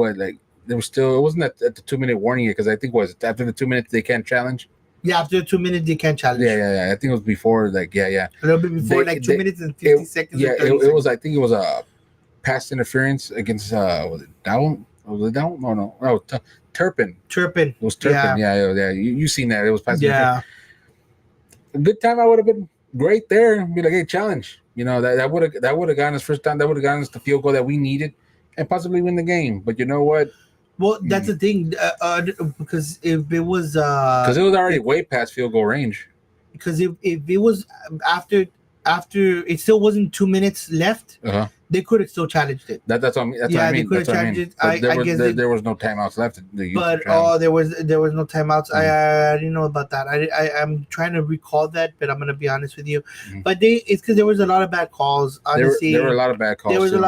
there was still, it wasn't at the 2-minute warning yet, because I think after the 2 minutes they can't challenge. Yeah, after 2 minutes they can't challenge. Yeah. I think it was before a little bit before 2 minutes and 50 seconds. Yeah, it was. I think it was a pass interference against was it Down? Was it Down? No. Turpin. It was Turpin. Yeah. You seen that? It was passing. Yeah. A good time. I would have been great there. Be like, hey, challenge. That would have gotten us first down. That would have gotten us the field goal that we needed, and possibly win the game. But you know what? Well, that's the thing. Because if it was because it was already way past field goal range. Because if it was after it still wasn't 2 minutes left. They could have still challenged it. That's what I mean. That's what I mean. They could have challenged it. There was no timeouts left. There was no timeouts. I didn't know about that. I'm trying to recall that, but I'm gonna be honest with you. But it's because there was a lot of bad calls. Honestly, there were a lot of bad calls. There was a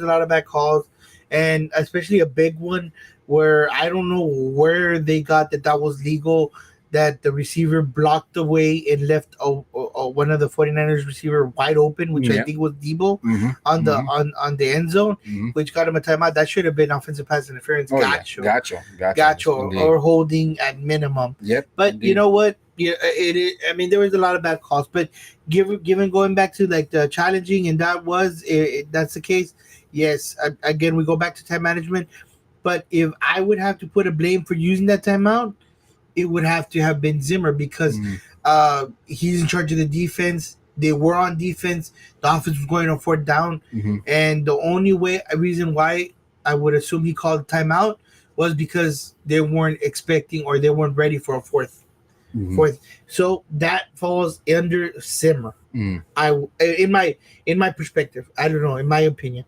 lot of bad calls, and especially a big one where I don't know where they got that was legal. That the receiver blocked away and left one of the 49ers receiver wide open, which I think was Debo on the end zone, which got him a timeout. That should have been offensive pass interference. Gotcha. Or holding at minimum. Yep. But you know what? Yeah, I mean, there was a lot of bad calls, but given going back to like the challenging, and that's the case. Yes. Again, we go back to time management. But if I would have to put a blame for using that timeout, it would have to have been Zimmer because he's in charge of the defense. They were on defense. The offense was going on fourth down. And the only reason why I would assume he called timeout was because they weren't expecting or they weren't ready for a fourth. So that falls under Zimmer. In my perspective. I don't know, in my opinion.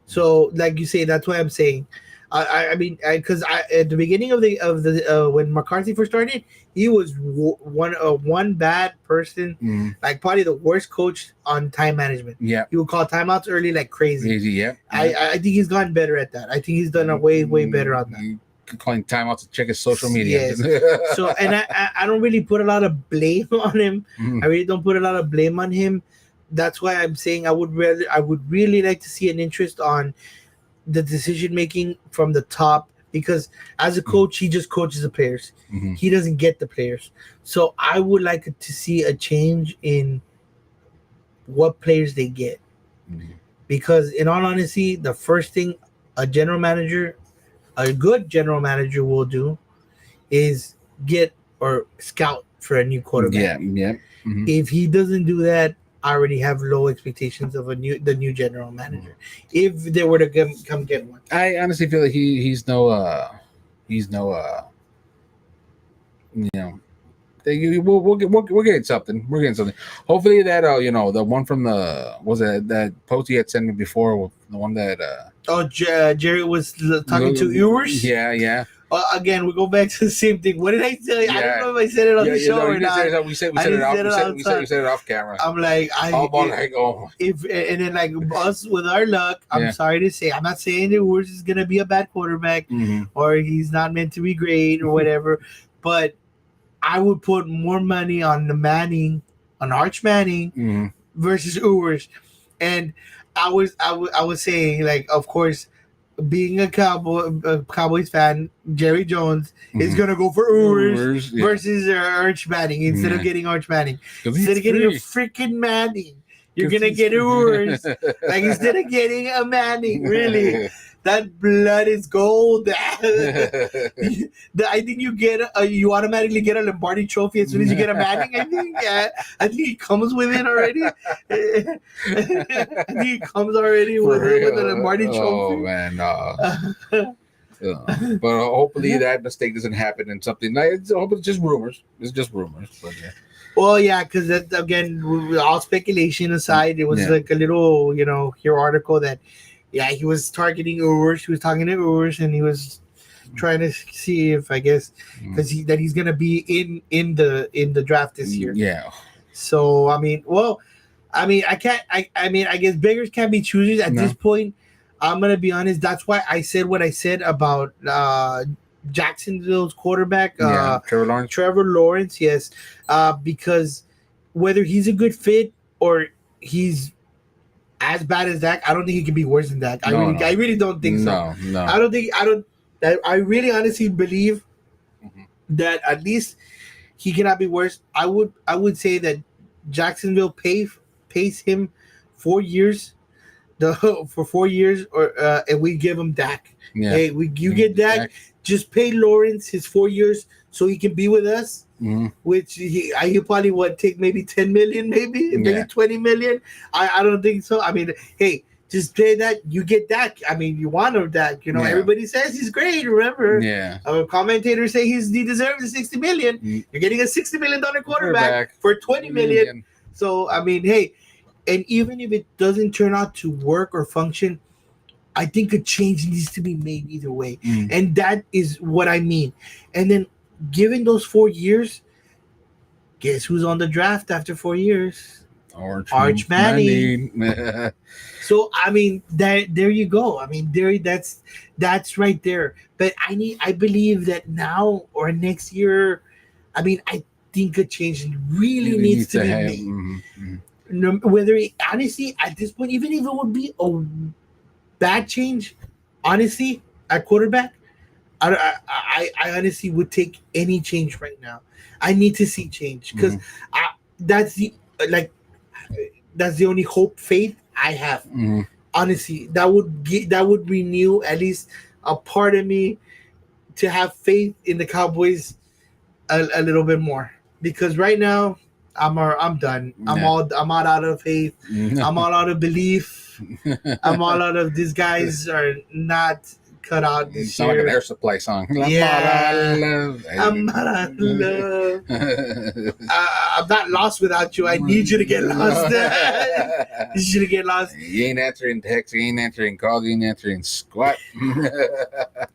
So like you say, that's why I'm saying I mean, because at the beginning of the when McCarthy first started, he was one bad person, like probably the worst coach on time management. Yeah, he would call timeouts early like crazy. easy. Yeah, I think he's gotten better at that. I think he's done a way better on that. Calling timeouts to check his social media. Yes. So, and I don't really put a lot of blame on him. I really don't put a lot of blame on him. That's why I'm saying I would really like to see an interest on the decision making from the top, because as a coach, he just coaches the players. He doesn't get the players. So I would like to see a change in what players they get. Because in all honesty, the first thing a good general manager will do is get or scout for a new quarterback. Yeah. If he doesn't do that, I already have low expectations of the new general manager. If they were to come get one, I honestly feel like he's no we're getting something. We're getting something. Hopefully that the one from that post he had sent me before, the one that Jerry was talking to Ewers. Yeah. Again, we go back to the same thing. What did I tell you? Yeah. I don't know if I said it on the show or not. We said it off camera. I'm like, if and then like us with our luck, I'm sorry to say, I'm not saying that Ewers is gonna be a bad quarterback or he's not meant to be great or whatever, but I would put more money on Arch Manning versus Ewers. And I was saying, like, of course, being a Cowboys fan, Jerry Jones is gonna go for Ewers versus Arch Manning instead of getting Arch Manning. Instead of getting a freaking Manning, you're gonna get Ewers. Like, instead of getting a Manning, really. That blood is gold. I think you automatically get a Lombardi trophy as soon as you get a Manning. I think he comes with it already. I think he comes already with a Lombardi trophy. Oh man, but hopefully that mistake doesn't happen and something. I hope it's just rumors. It's just rumors, but yeah. Well, yeah, because again, all speculation aside, it was like a little, your article that. Yeah, he was targeting Ewers. He was talking to Ewers, and he was trying to see if, I guess, because he's gonna be in the draft this year. Yeah. So I mean, I can't. I guess beggars can't be choosers at this point. I'm gonna be honest. That's why I said what I said about Jacksonville's quarterback, Trevor Lawrence. Yes, because whether he's a good fit or he's as bad as Dak, I don't think he can be worse than Dak. I really don't think so. No. I really honestly believe that at least he cannot be worse. I would say that Jacksonville pays him 4 years, for 4 years, or and we give him Dak. Yeah. Hey, you get Dak. Just pay Lawrence his 4 years so he can be with us. Which he probably take maybe 10 million, maybe 20 million. I don't think so. I mean, hey, just pay that. You get Dak. I mean, you want him Dak. Everybody says he's great. Remember, commentators say he deserves the 60 million. You're getting a $60 million quarterback for 20 million. So I mean, hey, and even if it doesn't turn out to work or function, I think a change needs to be made either way, and that is what I mean. And then, given those 4 years, guess who's on the draft after 4 years? Arch Manning. So I mean, there you go. I mean, that's right there. But I believe that now or next year, I mean, I think a change really needs to be made. No, whether honestly at this point, even if it would be a bad change, honestly, at quarterback, I honestly would take any change right now. I need to see change because that's the only faith I have. Honestly, that would renew at least a part of me to have faith in the Cowboys a little bit more, because right now I'm done. I'm all out of faith. I'm all out of belief. I'm all out of these guys are not cut out this Sound like an year. Air Supply song. Yeah. I'm not in love. I'm not lost without you. I need you to get lost. I need you to get lost. You ain't answering text. You ain't answering calls. You ain't answering squat.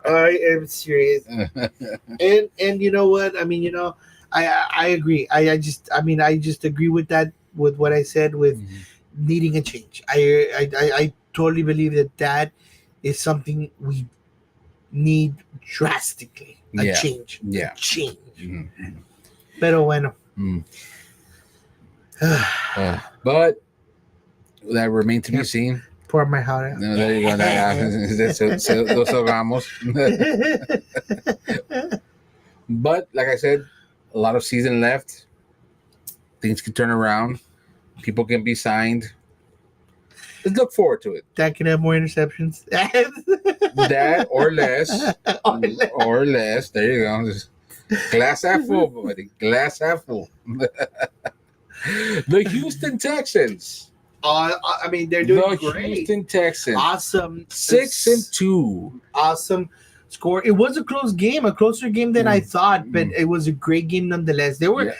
I am serious. And you know what? I mean, I agree. I just agree with that, with what I said, with needing a change. I totally believe that is something we need drastically. A change. Yeah. A change. Mm-hmm. Pero bueno. But that remains to be seen. Pour my heart out. No, there you go. Los hagamos. But like I said, a lot of season left. Things can turn around. People can be signed. Let's look forward to it. That can have more interceptions. That or less. Or less. There you go. Just glass half full, buddy. Glass half full. The Houston Texans. I mean, they're doing the great. Houston Texans. Awesome. 6-2. Awesome score. It was a close game, a closer game than I thought, but it was a great game nonetheless. They were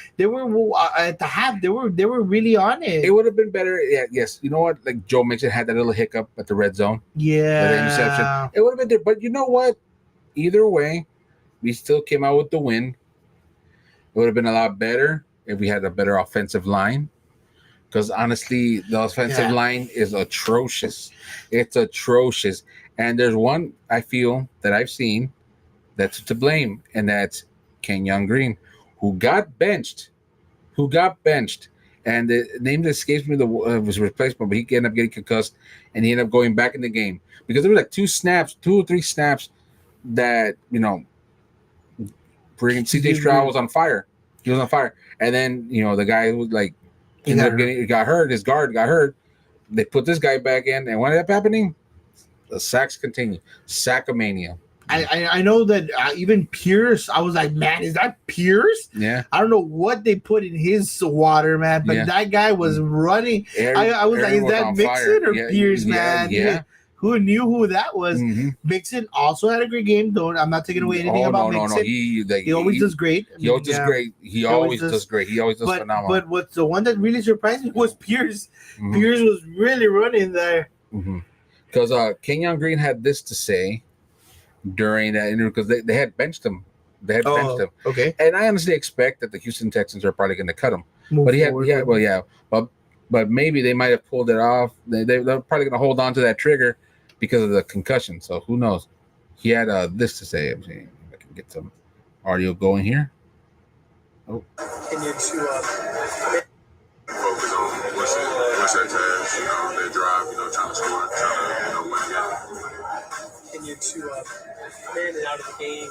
at the half. They were really on it. It would have been better. Yeah, yes. You know what? Like Joe mentioned, had that little hiccup at the red zone. Yeah. That interception. It would have been there. But you know what? Either way, we still came out with the win. It would have been a lot better if we had a better offensive line. Because honestly, the offensive line is atrocious. It's atrocious. And there's one I feel that I've seen that's to blame, and that's Kenyon Green, who got benched. And the name that escapes me was replacement, but he ended up getting concussed, and he ended up going back in the game. Because there were like 2 or 3 snaps that, CJ Stroud was on fire. He was on fire. And then, the guy who was like, he got hurt. His guard got hurt. They put this guy back in, and what ended up happening? The sacks continue. Sackamania. I know that even Pierce, I was like, man, is that Pierce? Yeah. I don't know what they put in his water, man, but that guy was running. I was like, is that Mixon or Pierce, man? Yeah. Who knew who that was? Mm-hmm. Mixon also had a great game, though. I'm not taking away anything about Mixon. No. He always does great. He always does great. He always does great. He always does phenomenal. But what's the one that really surprised me was Pierce. Mm-hmm. Pierce was really running there. Because Kenyon Green had this to say during that interview, because they had benched him. Okay. And I honestly expect that the Houston Texans are probably going to cut him. But maybe they might have pulled it off. They're probably going to hold on to that trigger because of the concussion. So who knows? He had this to say. If I can get some audio going here. Oh. Can you focus on what's at task, their drive, trying to score, trying to win again. Can you man it out of the game?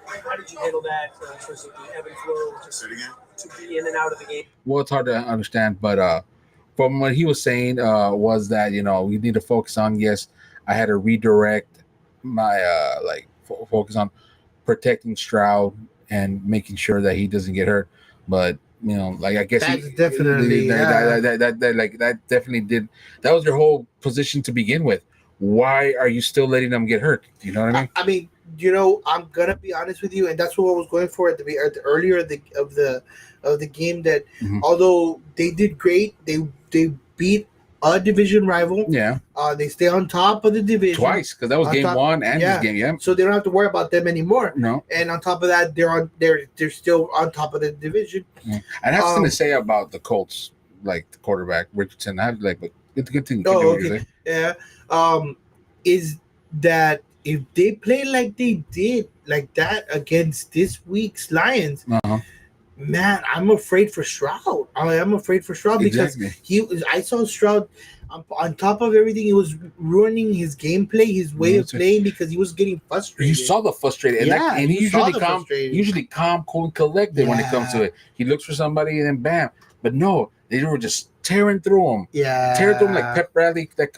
How did you handle that in terms of the ebb and flow? Just to be in and out of the game. Well, it's hard to understand, but from what he was saying was that we need to focus on. Yes, I had to redirect my focus on protecting Stroud and making sure that he doesn't get hurt. But I guess that definitely did. That was your whole position to begin with. Why are you still letting them get hurt? You know what I mean? I mean, I'm gonna be honest with you, and that's what I was going for at the earlier of the game. That although they did great, they beat a division rival. Yeah. They stay on top of the division twice, because that was game 1 and this game. Yeah. So they don't have to worry about them anymore. No. And on top of that, they're still on top of the division. Yeah. And I have something to say about the Colts, like the quarterback Richardson. I have but good thing. Okay. Yeah. Is that if they play like they did like that against this week's Lions? Man, I'm afraid for Stroud. I'm afraid for Stroud because I saw Stroud on top of everything. He was ruining his gameplay, his way of playing, because he was getting frustrated. You saw the frustrated, and he's usually calm, cool, and collected when it comes to it. He looks for somebody and then bam. But no, they were just tearing through him. Yeah, tearing through him like Pep Bradley, that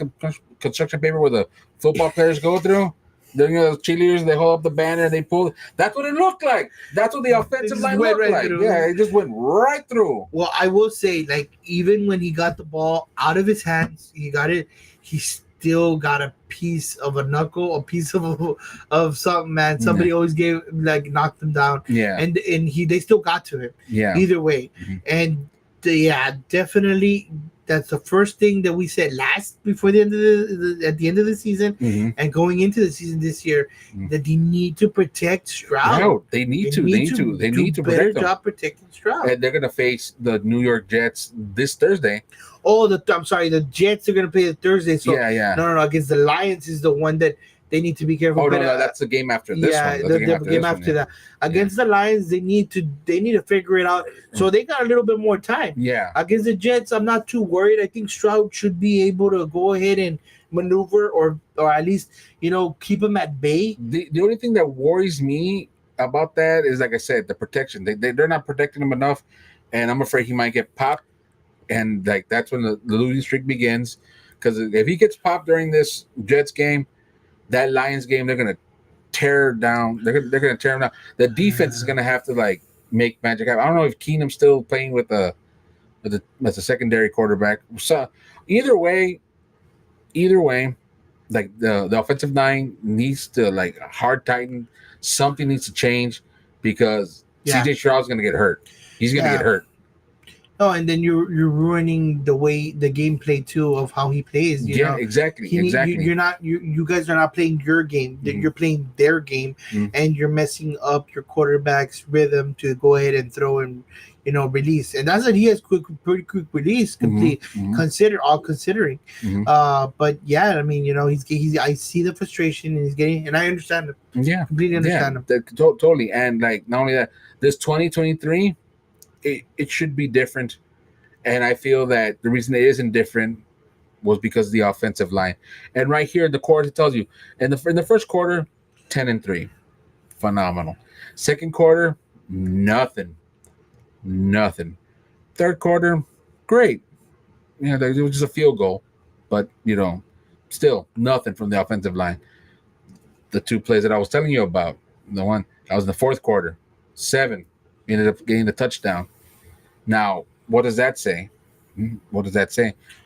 construction paper where the football players go through. The cheerleaders, they hold up the banner, they pull. That's what it looked like. That's what the offensive line looked like. Through. Yeah, it just went right through. Well, I will say, even when he got the ball out of his hands, he got it. He still got a piece of a knuckle, a piece of something, man. Somebody always knocked him down. Yeah. And they still got to him. Yeah. Either way. Mm-hmm. And definitely that's the first thing that we said last before the end of at the end of the season, mm-hmm. and going into the season this year, that they need to protect Stroud. No, they need to better job protecting Stroud. And they're gonna face the New York Jets this Thursday. Oh, I'm sorry, the Jets are gonna play the Thursday. So yeah. No, against the Lions is the one that they need to be careful. Oh no, that's the game after this one. Yeah, the game after that. Against the Lions, they need to figure it out. So they got a little bit more time. Yeah. Against the Jets, I'm not too worried. I think Stroud should be able to go ahead and maneuver or at least, keep him at bay. The only thing that worries me about that is, like I said, the protection. They're not protecting him enough, and I'm afraid he might get popped, and like that's when the losing streak begins. Because if he gets popped during this Jets game, that Lions game, they're gonna tear down. They're gonna tear him down. The defense is gonna have to make magic happen. I don't know if Keenum's still playing with a secondary quarterback. So either way, like the offensive line needs to hard tighten. Something needs to change because CJ Stroud's gonna get hurt. He's gonna get hurt. Oh, and then you're ruining the gameplay too of how he plays. You know? Exactly. You guys are not playing your game. You're playing their game, and you're messing up your quarterback's rhythm to go ahead and throw and release. And that's what he has pretty quick release, complete considering. But yeah, I mean, he's I see the frustration and he's getting, and I understand him. Yeah, completely understand him. Totally. And not only that, this 2023. It should be different, and I feel that the reason it isn't different was because of the offensive line. And right here, the quarter tells you in the first quarter, 10-3, phenomenal. Second quarter, nothing. Third quarter, great. It was just a field goal, but still nothing from the offensive line. The two plays that I was telling you about, the one that was in the fourth quarter, 7. Ended up getting the touchdown. Now, what does that say?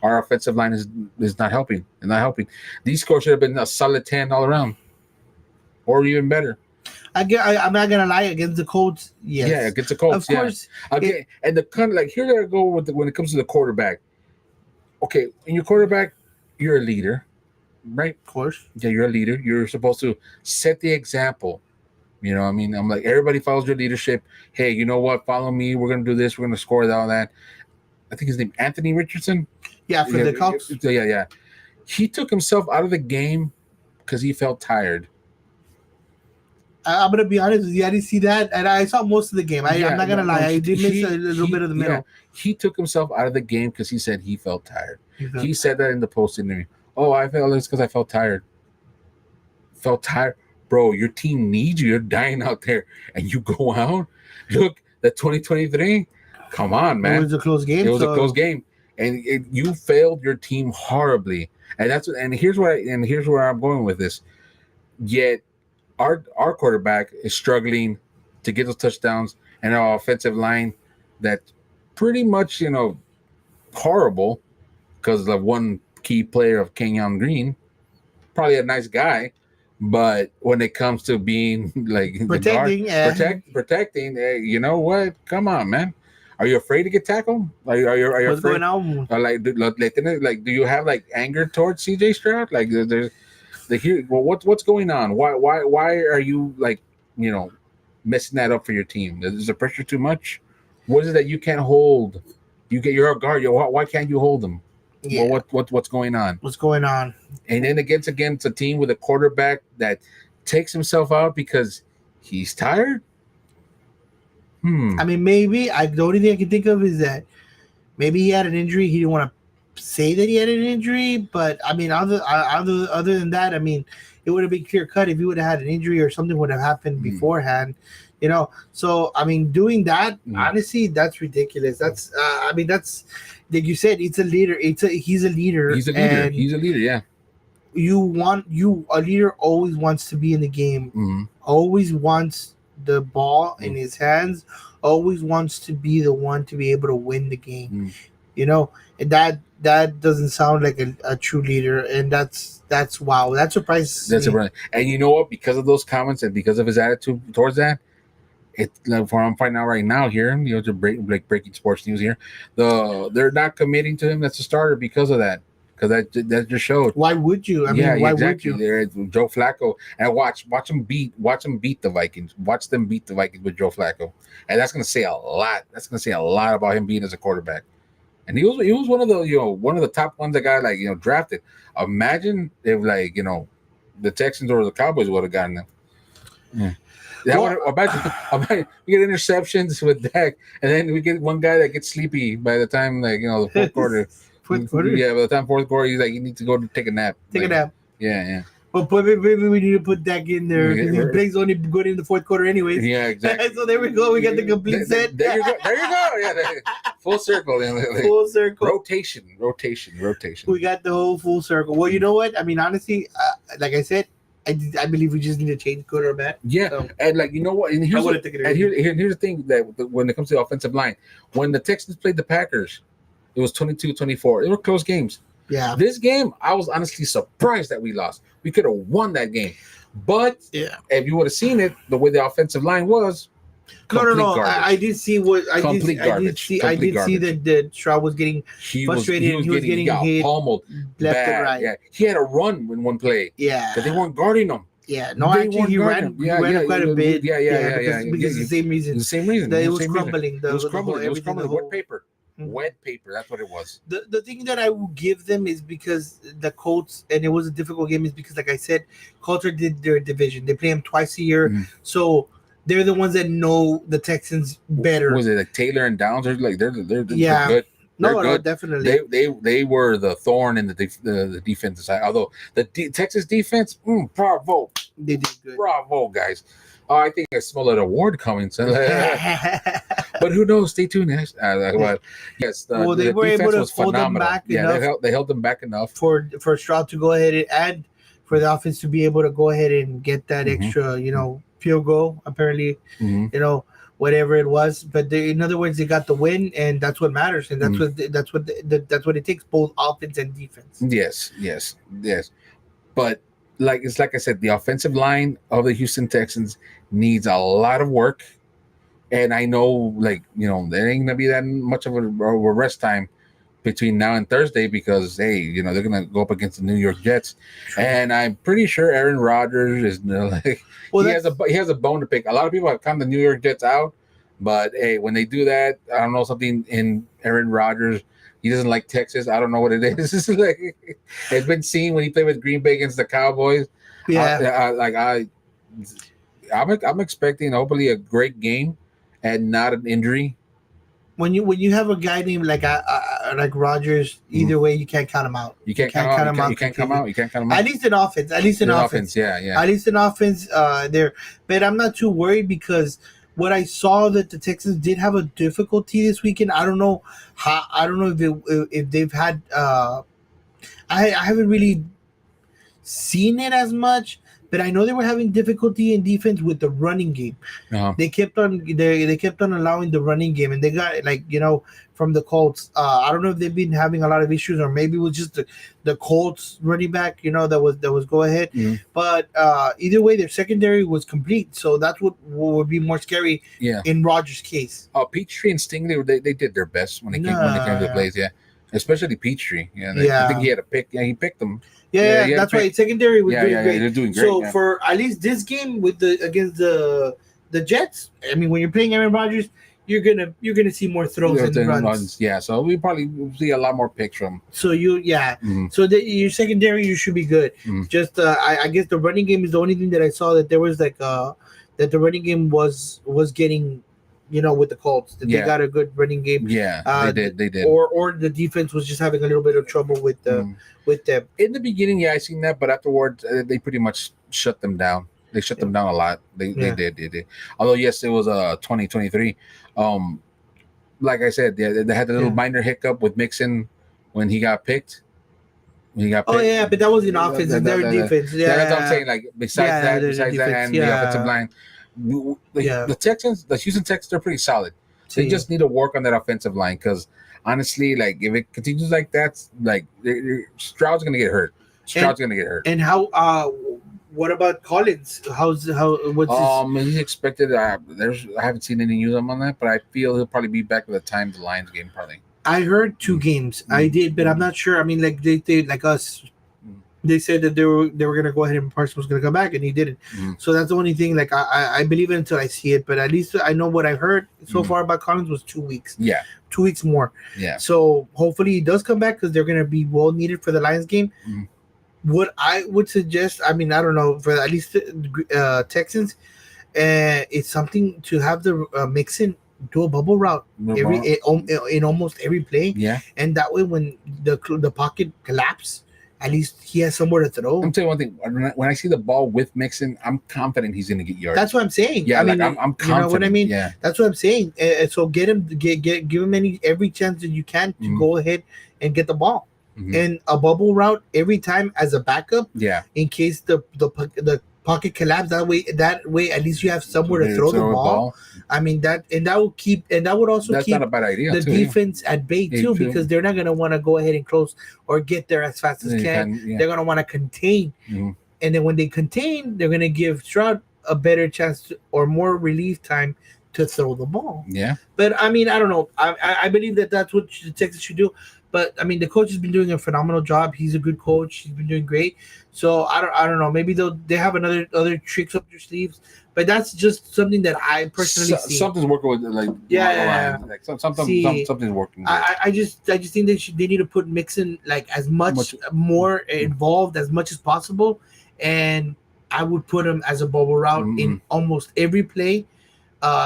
Our offensive line is not helping. They're not helping. These scores should have been a solid 10 all around, or even better. I'm not gonna lie, against the Colts. Yes. Yeah, against the Colts. Of course. Okay, and the kind of here I go with when it comes to the quarterback. Okay, in your quarterback, you're a leader, right? Of course. Yeah, you're a leader. You're supposed to set the example. I'm like, everybody follows your leadership. Hey, you know what? Follow me. We're going to do this. We're going to score all that. I think his name, Anthony Richardson. Yeah, for the Colts. Yeah. He took himself out of the game because he felt tired. I'm going to be honest with you. I didn't see that. And I saw most of the game. I'm not going to lie. I did miss a little bit of the middle. He took himself out of the game because he said he felt tired. He said that in the post interview. Oh, I felt this because I felt tired. Bro, your team needs you. You're dying out there, and you go out. Look, the 2023. Come on, man. It was a close game. A close game, and you failed your team horribly. And here's where I'm going with this. Yet, our quarterback is struggling to get those touchdowns, and our offensive line that's pretty much horrible because of one key player of Kenyon Green, probably a nice guy. But when it comes to being protecting, protecting, you know what? Come on, man. Are you afraid to get tackled? Are you What's afraid? Going on? Do you have anger towards CJ Stroud? What's going on? Why are you messing that up for your team? Is the pressure too much? What is it that you can't hold? You're a guard. Why can't you hold them? Yeah. Well, what's going on? What's going on? And then against a team with a quarterback that takes himself out because he's tired. I mean, maybe the only thing I can think of is that maybe he had an injury. He didn't want to say that he had an injury, but I mean, other than that, I mean, it would have been clear cut if he would have had an injury or something would have happened beforehand. So I mean, doing that, honestly, that's ridiculous. That's that's like you said, it's a leader. He's a leader. He's a leader. He's a leader. Yeah. A leader always wants to be in the game. Always wants the ball in his hands. Always wants to be the one to be able to win the game. You know, and that doesn't sound like a true leader, and that's wow. That surprises That's me. a and you know what? Because of those comments and because of his attitude towards that, it like for I'm finding out right now here, to breaking sports news here, they're not committing to him as a starter because of that. Because that just showed. Why would you? I mean, why exactly. would you? There's Joe Flacco, and watch him beat the Vikings. Watch them beat the Vikings with Joe Flacco, and that's going to say a lot. That's going to say a lot about him being as a quarterback. And he was one of the one of the top ones that got drafted. Imagine if the Texans or the Cowboys would have gotten them. Yeah. Imagine we get interceptions with Dak, and then we get one guy that gets sleepy by the time the fourth quarter. Fourth quarter. Yeah, by the time fourth quarter, he's like, you need to go to take a nap. Take a nap. Yeah. But maybe we need to put Dak in there because his play's only good in the fourth quarter anyways. Yeah, exactly. So there we go. We got the complete set. There you go. Yeah, full circle. Full circle. Rotation. We got the whole full circle. Well, you know what? I mean, honestly, like I said, I believe we just need to change good or bad. Yeah, so, and you know what? And here's the thing that when it comes to the offensive line, when the Texans played the Packers, it was 22-24. They were close games. Yeah. This game, I was honestly surprised that we lost. We could have won that game. But if you would have seen it, the way the offensive line was, no. I did see what I did see that Stroud was getting frustrated. He was getting hit, pummeled left bad. and right. Yeah. He had a run in one play. Yeah. Because they weren't guarding him. Yeah, no, actually, he ran quite a bit. Yeah. Because the same reason. The same reason. It was crumbling. It was crumbling. Wet paper. Mm-hmm. Wet paper. That's what it was. The thing that I will give them is because the Colts, and it was a difficult game, is because, like I said, Colts did their division. They play them twice a year. Mm-hmm. So they're the ones that know the Texans better. Was it like Taylor and Downs? They're good. No, definitely. They were the thorn in the defensive side. Although the Texas defense, bravo. They did good. Bravo, guys. Oh, I think I smell an award coming. So, but who knows? Stay tuned. Yes, they were able to hold them back enough. They held them back enough for Stroud to go ahead and for the offense to be able to go ahead and get that extra, field goal. Apparently, whatever it was. But in other words, they got the win, and that's what matters, and that's what it takes, both offense and defense. Yes. But like I said, the offensive line of the Houston Texans needs a lot of work, and I know there ain't gonna be that much of a rest time between now and Thursday because they're gonna go up against the New York Jets, and I'm pretty sure Aaron Rodgers is he has a bone to pick. A lot of people have come the New York Jets out, but hey, when they do that, I don't know, something in Aaron Rodgers. He doesn't like Texas. I don't know what it is. It's been seen when he played with Green Bay against the Cowboys. Yeah, I'm expecting hopefully a great game and not an injury. When you have a guy named like Rodgers, either way you can't count him out. You can't count him out. You can't count him out. At least in offense. Yeah. At least in offense, there. But I'm not too worried because what I saw that the Texans did have a difficulty this weekend. I don't know if they've had. I haven't really seen it as much, but I know they were having difficulty in defense with the running game. Uh-huh. They kept on allowing the running game, and they got from the Colts. I don't know if they've been having a lot of issues, or maybe it was just the Colts running back. That was go ahead. Mm-hmm. But either way, their secondary was complete, so that's what would be more scary. Yeah. In Rodgers' case. Peachtree and Sting, they did their best when they came to the plays. Yeah. Especially Peachtree. I think he had a pick. Yeah, he picked them. Yeah, that's right. Secondary was doing great. They're doing great. So for at least this game against the Jets, I mean, when you're playing Aaron Rodgers, you're gonna see more throws and runs. Yeah, so we probably see a lot more picks from. So so your secondary, you should be good. Just I guess the running game is the only thing that I saw that there was that the running game was getting. With the Colts, that they got a good running game. Yeah, they did. Or the defense was just having a little bit of trouble with them. In the beginning, I seen that, but afterwards, they pretty much shut them down. They shut them down a lot. They did. Although yes, it was 2023. Like I said, they had a little minor hiccup with Mixon when he got picked. Oh yeah, but that was in offense and their defense. Yeah, that's what I'm saying. Like besides that, and the offensive line. The Texans, the Houston Texans, they're pretty solid. They just need to work on that offensive line because honestly, like if it continues like that, like Stroud's gonna get hurt. Stroud's gonna get hurt. And how? What about Collins? What's his? He's expected. I haven't seen any news on that, but I feel he'll probably be back by the time the Lions game probably. I heard 2 games. I did, but I'm not sure. I mean, like they like us. They said that they were gonna go ahead and Parsons was gonna come back, and he didn't. So that's the only thing. Like I believe it until I see it, but at least I know what I heard so far about Collins was 2 weeks. Yeah, 2 weeks more. Yeah. So hopefully he does come back because they're gonna be well needed for the Lions game. What I would suggest, I mean, I don't know, for at least Texans, it's something to have the Mixon do a bubble route in almost every play. Yeah, and that way when the pocket collapse, at least he has somewhere to throw. I'm telling you one thing. When I see the ball with Mixon, I'm confident he's going to get yards. That's what I'm saying. Yeah, I mean, I'm confident. You know what I mean? Yeah, that's what I'm saying. So give him every chance that you can to go ahead and get the ball. And a bubble route every time as a backup. Yeah, in case the pocket collapse. That way at least you have somewhere to throw the ball. I mean that would also that's keep not a bad idea, the defense at bay too, because they're not going to want to go ahead and close or get there as fast as can. They're going to want to contain, and then when they contain, they're going to give Stroud a better chance or more relief time to throw the ball. Yeah, but I mean, I don't know. I believe that's what the Texans should do. But I mean, the coach has been doing a phenomenal job. He's a good coach. He's been doing great. So I don't know. Maybe they have other tricks up their sleeves. But that's just something that I personally see. Something's working with like like something's working. I just think they need to put Mixon like as much more involved as much as possible, and I would put him as a bubble route in almost every play,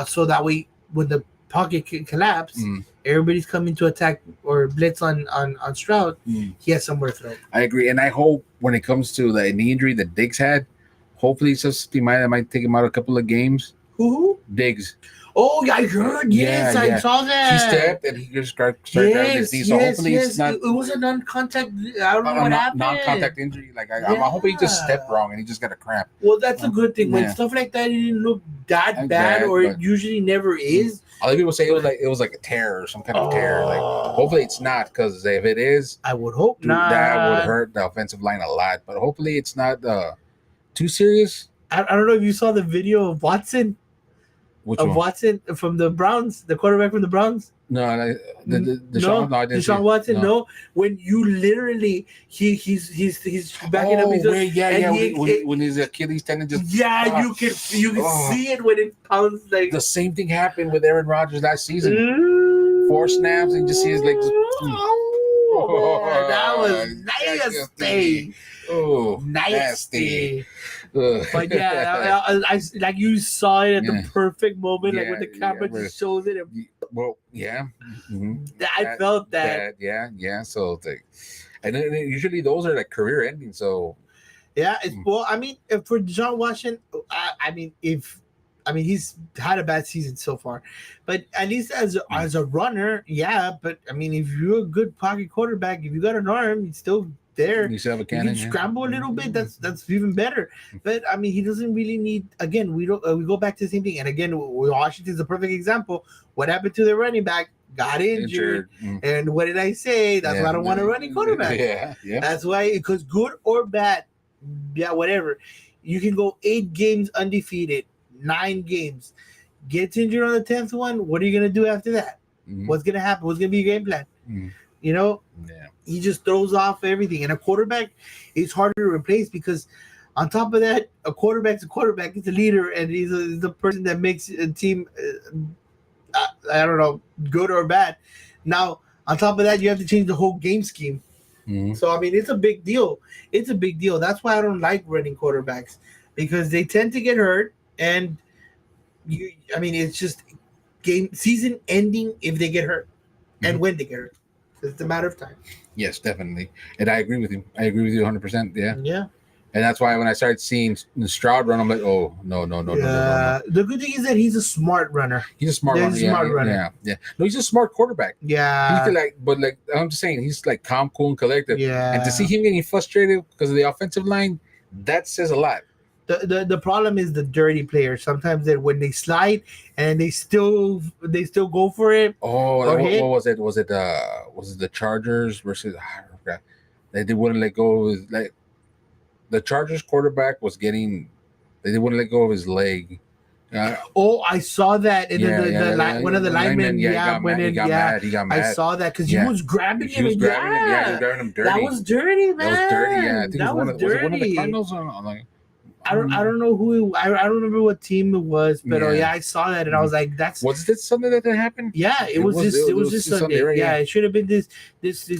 so that way when the pocket can collapse, everybody's coming to attack or blitz on Stroud. He has somewhere to throw. I agree, and I hope when it comes to the knee injury that Diggs had, hopefully he might take him out a couple of games. Who? Diggs. Oh, I heard. Yes, I saw that. He stepped and he just started grabbing his knee. So hopefully it's not. It was a non-contact. I don't know what happened. Non-contact injury. Like I'm hoping he just stepped wrong and he just got a cramp. Well, that's a good thing. When stuff like that didn't look that bad, or it usually never is. Other people say it was like a tear or some kind of tear. Like hopefully it's not, because if it is, I would hope not. That would hurt the offensive line a lot. But hopefully it's not too serious. I don't know if you saw the video of Watson. Which one? Watson from the Browns, the quarterback from the Browns. No, I didn't Deshaun Watson. No, when you literally he's backing up. When his Achilles tendon just you can see it when it pounds like the same thing happened with Aaron Rodgers last season. 4 snaps and you just see his legs. That was nasty. Oh, nasty. But yeah, I like you saw it at the perfect moment, like when the camera just shows it. Well, yeah, I felt that. Yeah. So, and then usually those are like career ending. So, yeah. Well, I mean, for Deshaun Watson, he's had a bad season so far, but at least as a runner, yeah. But I mean, if you're a good pocket quarterback, if you got an arm, it's still there. You still have a cannon. You can scramble a little bit. That's even better. But I mean, he doesn't really need. Again, we don't. We go back to the same thing. And again, Washington's a perfect example. What happened to the running back? Got injured. And what did I say? That's why I don't want a running quarterback. Yeah. That's why, because good or bad, whatever. You can go 8 games undefeated, 9 games. Gets injured on the 10th one. What are you gonna do after that? What's gonna happen? What's gonna be your game plan? You know. Yeah. He just throws off everything. And a quarterback is harder to replace because on top of that, a quarterback's a quarterback. He's a leader, and he's the person that makes a team, I don't know, good or bad. Now, on top of that, you have to change the whole game scheme. So, I mean, it's a big deal. It's a big deal. That's why I don't like running quarterbacks, because they tend to get hurt. And, it's just season ending if they get hurt and when they get hurt. It's a matter of time. Yes, definitely. And I agree with you. 100%. Yeah. Yeah. And that's why when I started seeing Stroud run, I'm like, oh, no. The good thing is that he's a smart runner. He's a smart runner. Yeah. No, he's a smart quarterback. Yeah. But I'm just saying, he's like calm, cool, and collected. Yeah. And to see him getting frustrated because of the offensive line, that says a lot. The problem is the dirty players. Sometimes that when they slide and they still go for it. Oh, Or hit. what was it? Was it the Chargers versus? I forgot. They wouldn't let go of his, like the Chargers quarterback was getting. They wouldn't let go of his leg. Oh, I saw that, and then one of the linemen, he got mad. He got mad. I saw that because he was grabbing him. He was grabbing him. Yeah, he was grabbing him dirty. That was dirty, man. That was dirty. Yeah, I think that was dirty. Was it one of the Cardinals? I'm like, I don't know who. I don't remember what team it was, but I saw that, and I was like, "That's." Was this something that happened? Yeah, it was this Sunday. Right? Yeah, it should have been this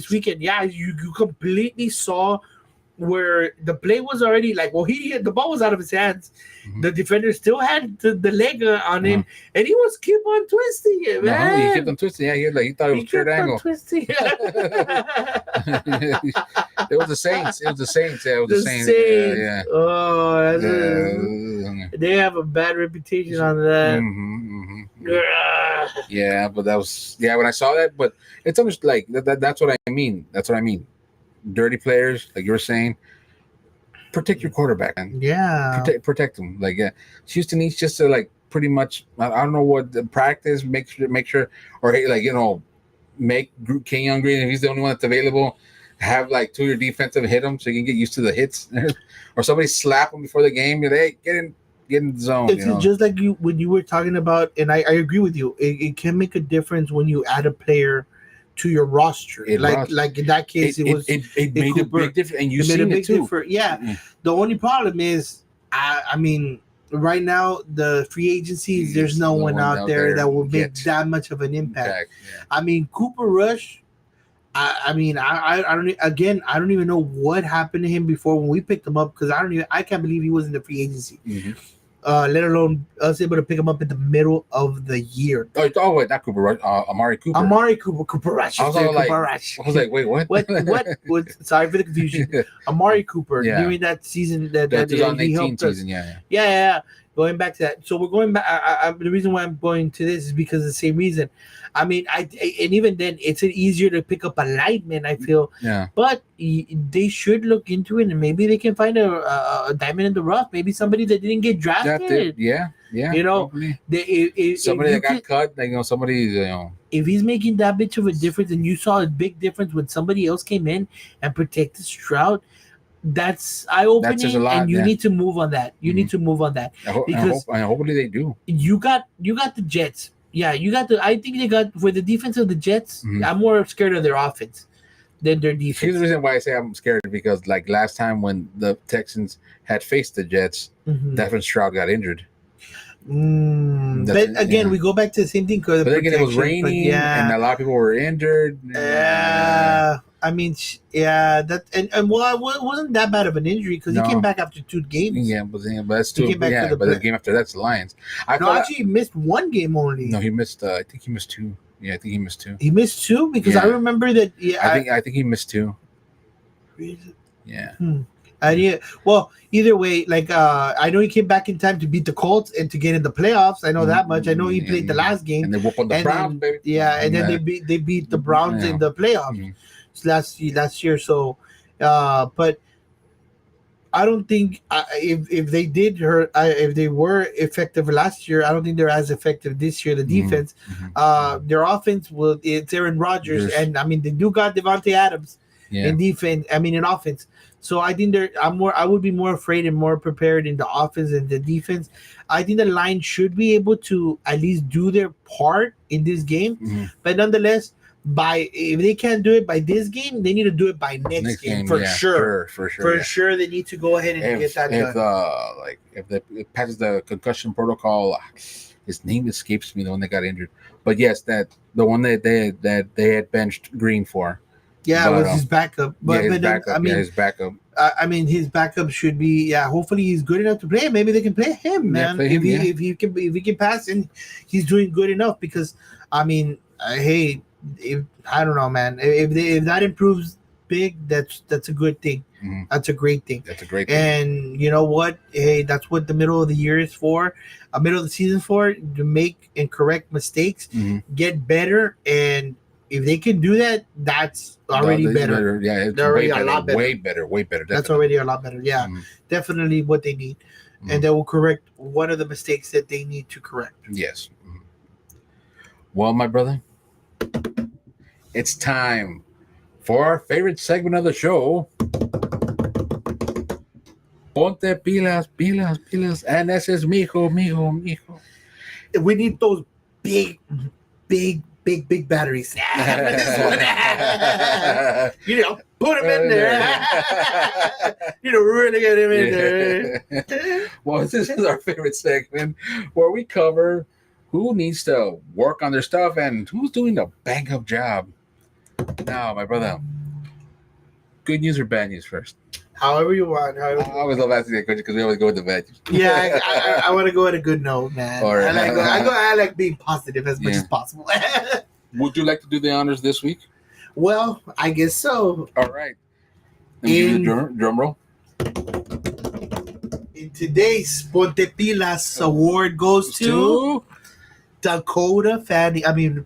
weekend. Yeah, you completely saw where the play was already like, well, the ball was out of his hands. Mm-hmm. The defender still had the leg on him, and he was keep on twisting it, man. No, he kept on twisting. Yeah, he thought it was third angle. Twisting. It was the Saints. It was the Saints. Yeah, it was the Saints. Yeah. Oh, they have a bad reputation on that. Yeah, but that was when I saw that. But it's almost like that's what I mean. That's what I mean. Dirty players, like you were saying, protect your quarterback, man. Yeah, protect him. Like, Houston needs just to like pretty much. I don't know what the practice. Make sure, or make Kenyon Green if he's the only one that's available. Have like two of your defensive hit him so you can get used to the hits, or somebody slap him before the game. Hey, get in the zone. It's just like when you were talking about, and I agree with you. It can make a difference when you add a player to your roster. Like in that case, it made a big difference, and you seen it too. Yeah. Mm-hmm. The only problem is, I mean, right now the free agencies, there's no one out there that will make that much of an impact. Yeah. I mean, Cooper Rush. I don't even know what happened to him before when we picked him up, because I can't believe he was in the free agency. Mm-hmm. Let alone us able to pick him up in the middle of the year. Oh wait, not Cooper Rush. Amari Cooper. Cooper Rush. I was like, wait, what? What? Sorry for the confusion. Amari Cooper during that season that 2018 season. Yeah. Going back to that. So we're going back. The reason why I'm going to this is because of the same reason. I mean, and even then, it's easier to pick up a lineman, I feel. Yeah. But they should look into it, and maybe they can find a diamond in the rough. Maybe somebody that didn't get drafted. Yeah. Somebody that got cut. Somebody. If he's making that much of a difference, and you saw a big difference when somebody else came in and protected Stroud, that's eye-opening, and you need to move on that. You need to move on that because hopefully they do. You got the Jets. Yeah, I think they got for the defense of the Jets. Mm-hmm. I'm more scared of their offense than their defense. Here's the reason why I say I'm scared, because like last time when the Texans had faced the Jets, that's when Stroud got injured. But again, we go back to the same thing. But again, it was raining, and a lot of people were injured. I mean, that and well, it wasn't that bad of an injury because he came back after 2 games. Yeah, but that's too. But the game after that's the Lions. He missed 1 game only. No, he missed. I think he missed 2. Yeah, I think he missed 2. He missed 2 because I remember that. Yeah, I think he missed 2. Yeah. Well, either way, like I know he came back in time to beat the Colts and to get in the playoffs. I know that much. I know he played the last game, and they whooped on the Browns, baby. Yeah, and then they beat the Browns in the playoffs last year. So, but I don't think if they did hurt, if they were effective last year, I don't think they're as effective this year. The defense, their offense it's Aaron Rodgers, and I mean they do got Devontae Adams in defense. I mean in offense. So I think I would be more afraid and more prepared in the offense and the defense. I think the line should be able to at least do their part in this game, but nonetheless, if they can't do it by this game, they need to do it by next game for sure. For sure, they need to go ahead and get that done. If it passes the concussion protocol, his name escapes me. The one that got injured, but yes, the one that they had benched Green for. Yeah, it was his backup. But his backup. I mean, his backup should be. Yeah, hopefully he's good enough to play. Maybe they can play him, man. If he can pass, and he's doing good enough. Because I mean, I don't know, man. If that improves big, that's a good thing. Mm-hmm. That's a great thing. And you know what? Hey, that's what the middle of the year is for. Middle of the season for, to make and correct mistakes, get better, and if they can do that, that's already better. Yeah, it's already a lot better. Way better. That's already a lot better. Yeah, definitely what they need. and they will correct one of the mistakes that they need to correct. Yes. Well, my brother, it's time for our favorite segment of the show. Ponte pilas, pilas, pilas. And ese es mijo, mijo, mijo. We need those big batteries. Put them in there. Really get them in there. Well, this is our favorite segment where we cover who needs to work on their stuff and who's doing a bang up job. Now, my brother, good news or bad news first? However you want. I always love asking that question because we always go with the bad news. Yeah, I want to go at a good note, man. All right. I like being positive as much as possible. Would you like to do the honors this week? Well, I guess so. All right. Give me the drum roll. In today's Ponte Pilas award goes to Dakota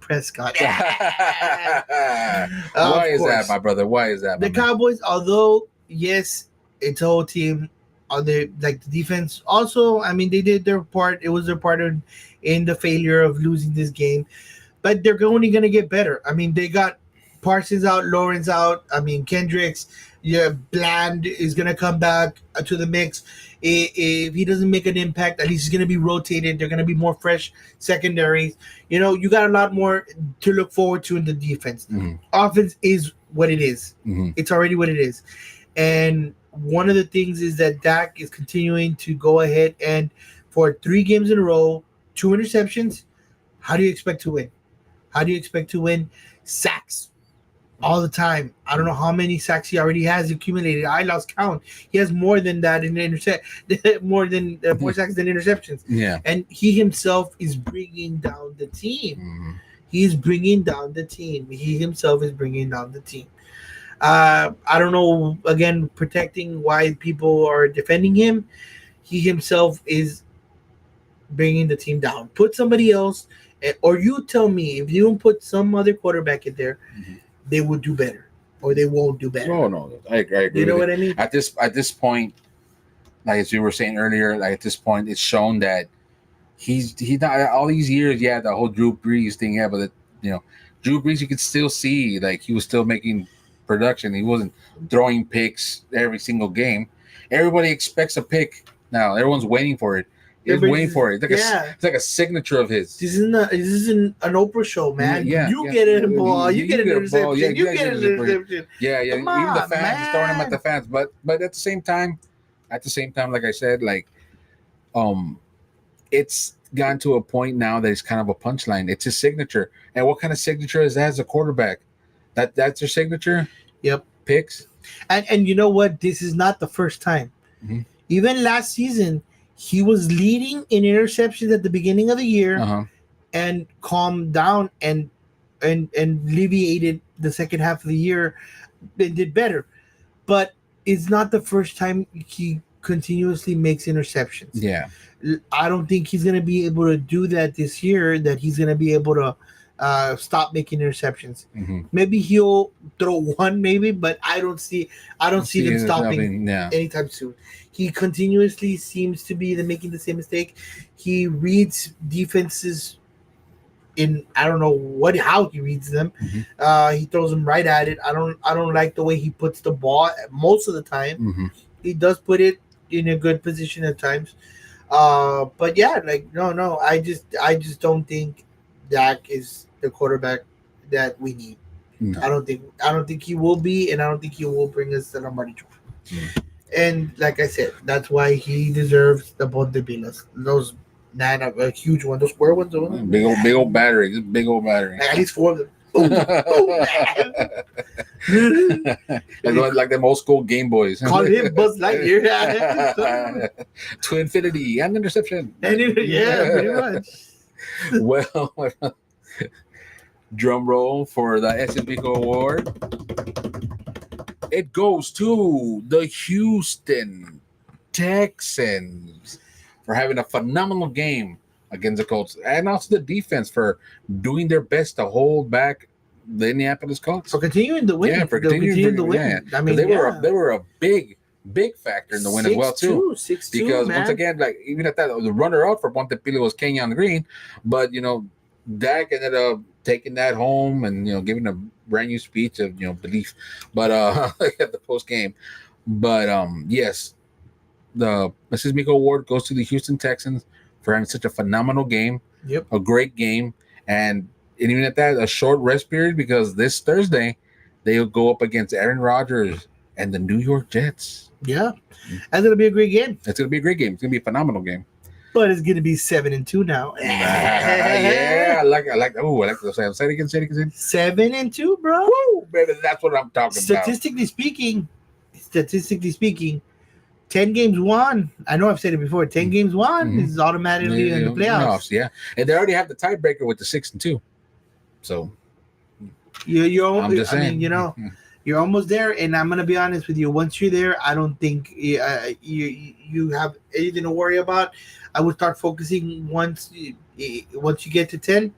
Prescott. Why is that, my brother? Why is that? The Cowboys, although yes, it's a whole team on the defense. Also, I mean, they did their part. It was their part in the failure of losing this game, but they're only going to get better. I mean, they got Parsons out, Lawrence out. I mean, Kendricks. Yeah, Bland is going to come back to the mix. If he doesn't make an impact, at least he's going to be rotated. They're going to be more fresh secondaries. You got a lot more to look forward to in the defense. Mm-hmm. Offense is what it is. Mm-hmm. It's already what it is. And one of the things is that Dak is continuing to go ahead and for 3 games in a row, 2 interceptions. How do you expect to win? How do you expect to win? Sacks. All the time. I don't know how many sacks he already has accumulated. I lost count. He has more than that in more than 4 sacks than interceptions. Yeah. And he himself is bringing down the team. Mm-hmm. He's bringing down the team. He himself is bringing down the team. I don't know, again, protecting why people are defending him. He himself is bringing the team down. Put somebody else, or you tell me, if you don't put some other quarterback in there, they would do better, or they won't do better. Oh no, I agree. You know what I mean? At this point, like as you were saying earlier, like at this point, it's shown that he's not all these years. Yeah, the whole Drew Brees thing. Yeah, but Drew Brees, you could still see like he was still making production. He wasn't throwing picks every single game. Everybody expects a pick now. Everyone's waiting for it. He's waiting for it. It's like a signature of his. This isn't an Oprah show, man. Yeah, you get a ball. You get an interception. Yeah, you get an interception. Yeah. Come Even on, the fans man. throwing him at the fans, but at the same time, like I said, like, it's gotten to a point now that it's kind of a punchline. It's his signature, and what kind of signature is that as a quarterback? That's your signature. Yep. Picks. And you know what? This is not the first time. Mm-hmm. Even last season, he was leading in interceptions at the beginning of the year, and calmed down and alleviated the second half of the year. They did better, but it's not the first time he continuously makes interceptions. Yeah, I don't think he's going to be able to do that this year. That he's going to be able to stop making interceptions. Mm-hmm. Maybe he'll throw one, but I don't see them stopping anytime soon. He continuously seems to be making the same mistake. He reads defenses in I don't know how he reads them. Mm-hmm. He throws them right at it. I don't like the way he puts the ball most of the time. Mm-hmm. He does put it in a good position at times. But yeah, no. I just don't think Dak is the quarterback that we need. No. I don't think he will be, and I don't think he will bring us the Lombardi Trophy. Mm. And like I said, that's why he deserves the Ponte Pilas. Those a huge one, those square ones, big old battery. Just big old battery. At least 4 of them. like them old school Game Boys. Call him Buzz Lightyear. To infinity and interception. Yeah, pretty much. Well, drum roll for the SSBCO award. It goes to the Houston Texans for having a phenomenal game against the Colts, and also the defense for doing their best to hold back the Indianapolis Colts. For continuing the win. Yeah, for continuing the win. I mean, they were a big big factor in the win as well too. 6-2, Because man. once again, like even at that, the runner-up for Montepillo was Kenyon Green, but Dak ended up taking that home and giving a brand new speech of belief, but at the post game. But yes, the Mrs. Miko Award goes to the Houston Texans for having such a phenomenal game. Yep. A great game, and even at that, a short rest period because this Thursday they'll go up against Aaron Rodgers and the New York Jets. Yeah, that's gonna be a great game. It's gonna be a great game. It's gonna be a phenomenal game. But it's gonna be 7-2 now. Yeah, I like. Oh, I like to say it again. 7-2, bro. Woo, baby, that's what I'm talking about. Statistically speaking, 10 games won. I know I've said it before. 10 games won is automatically in the playoffs. Yeah, and they already have the tiebreaker with the 6-2. So I'm just saying. I mean, you're almost there. And I'm gonna be honest with you. Once you're there, I don't think you have anything to worry about. I would start focusing once you get to 10.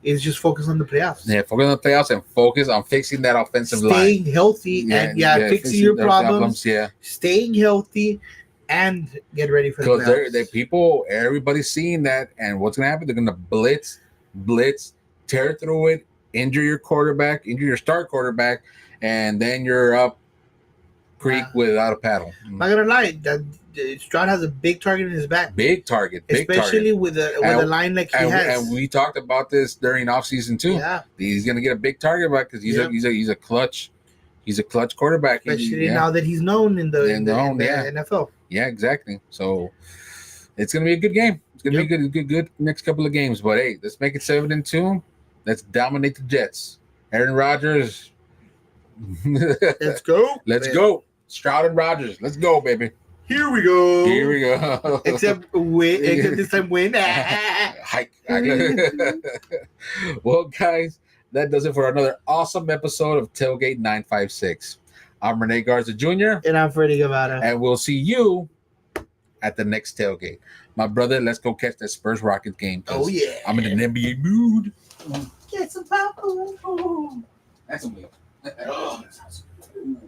Is just focus on the playoffs. Yeah, focus on the playoffs and focus on fixing that offensive line. Staying healthy and fixing your problems. Yeah. Staying healthy and get ready for the playoffs. Because everybody's seeing that, and what's gonna happen? They're gonna blitz, tear through it, injure your start quarterback, and then you're up creek without a paddle. I'm not gonna lie, Stroud has a big target in his back. Big target. Especially with a line like he has. And we talked about this during offseason too. Yeah. He's gonna get a big target back because he's a clutch quarterback. Especially now that he's known in the NFL. Yeah, exactly. So it's gonna be a good game. It's gonna be a good next couple of games. But hey, let's make it 7-2. Let's dominate the Jets. Aaron Rodgers. Let's go. Let's go. Stroud and Rodgers. Let's go, baby. Here we go. Except this time win. Hike. Well, guys, that does it for another awesome episode of Tailgate 956. I'm Rene Garza Jr. And I'm Freddie Guevara. And we'll see you at the next tailgate. My brother, let's go catch that Spurs Rockets game. Oh, yeah. I'm in an NBA mood. Get some popcorn. That's amazing. Oh, that sounds good. Ooh,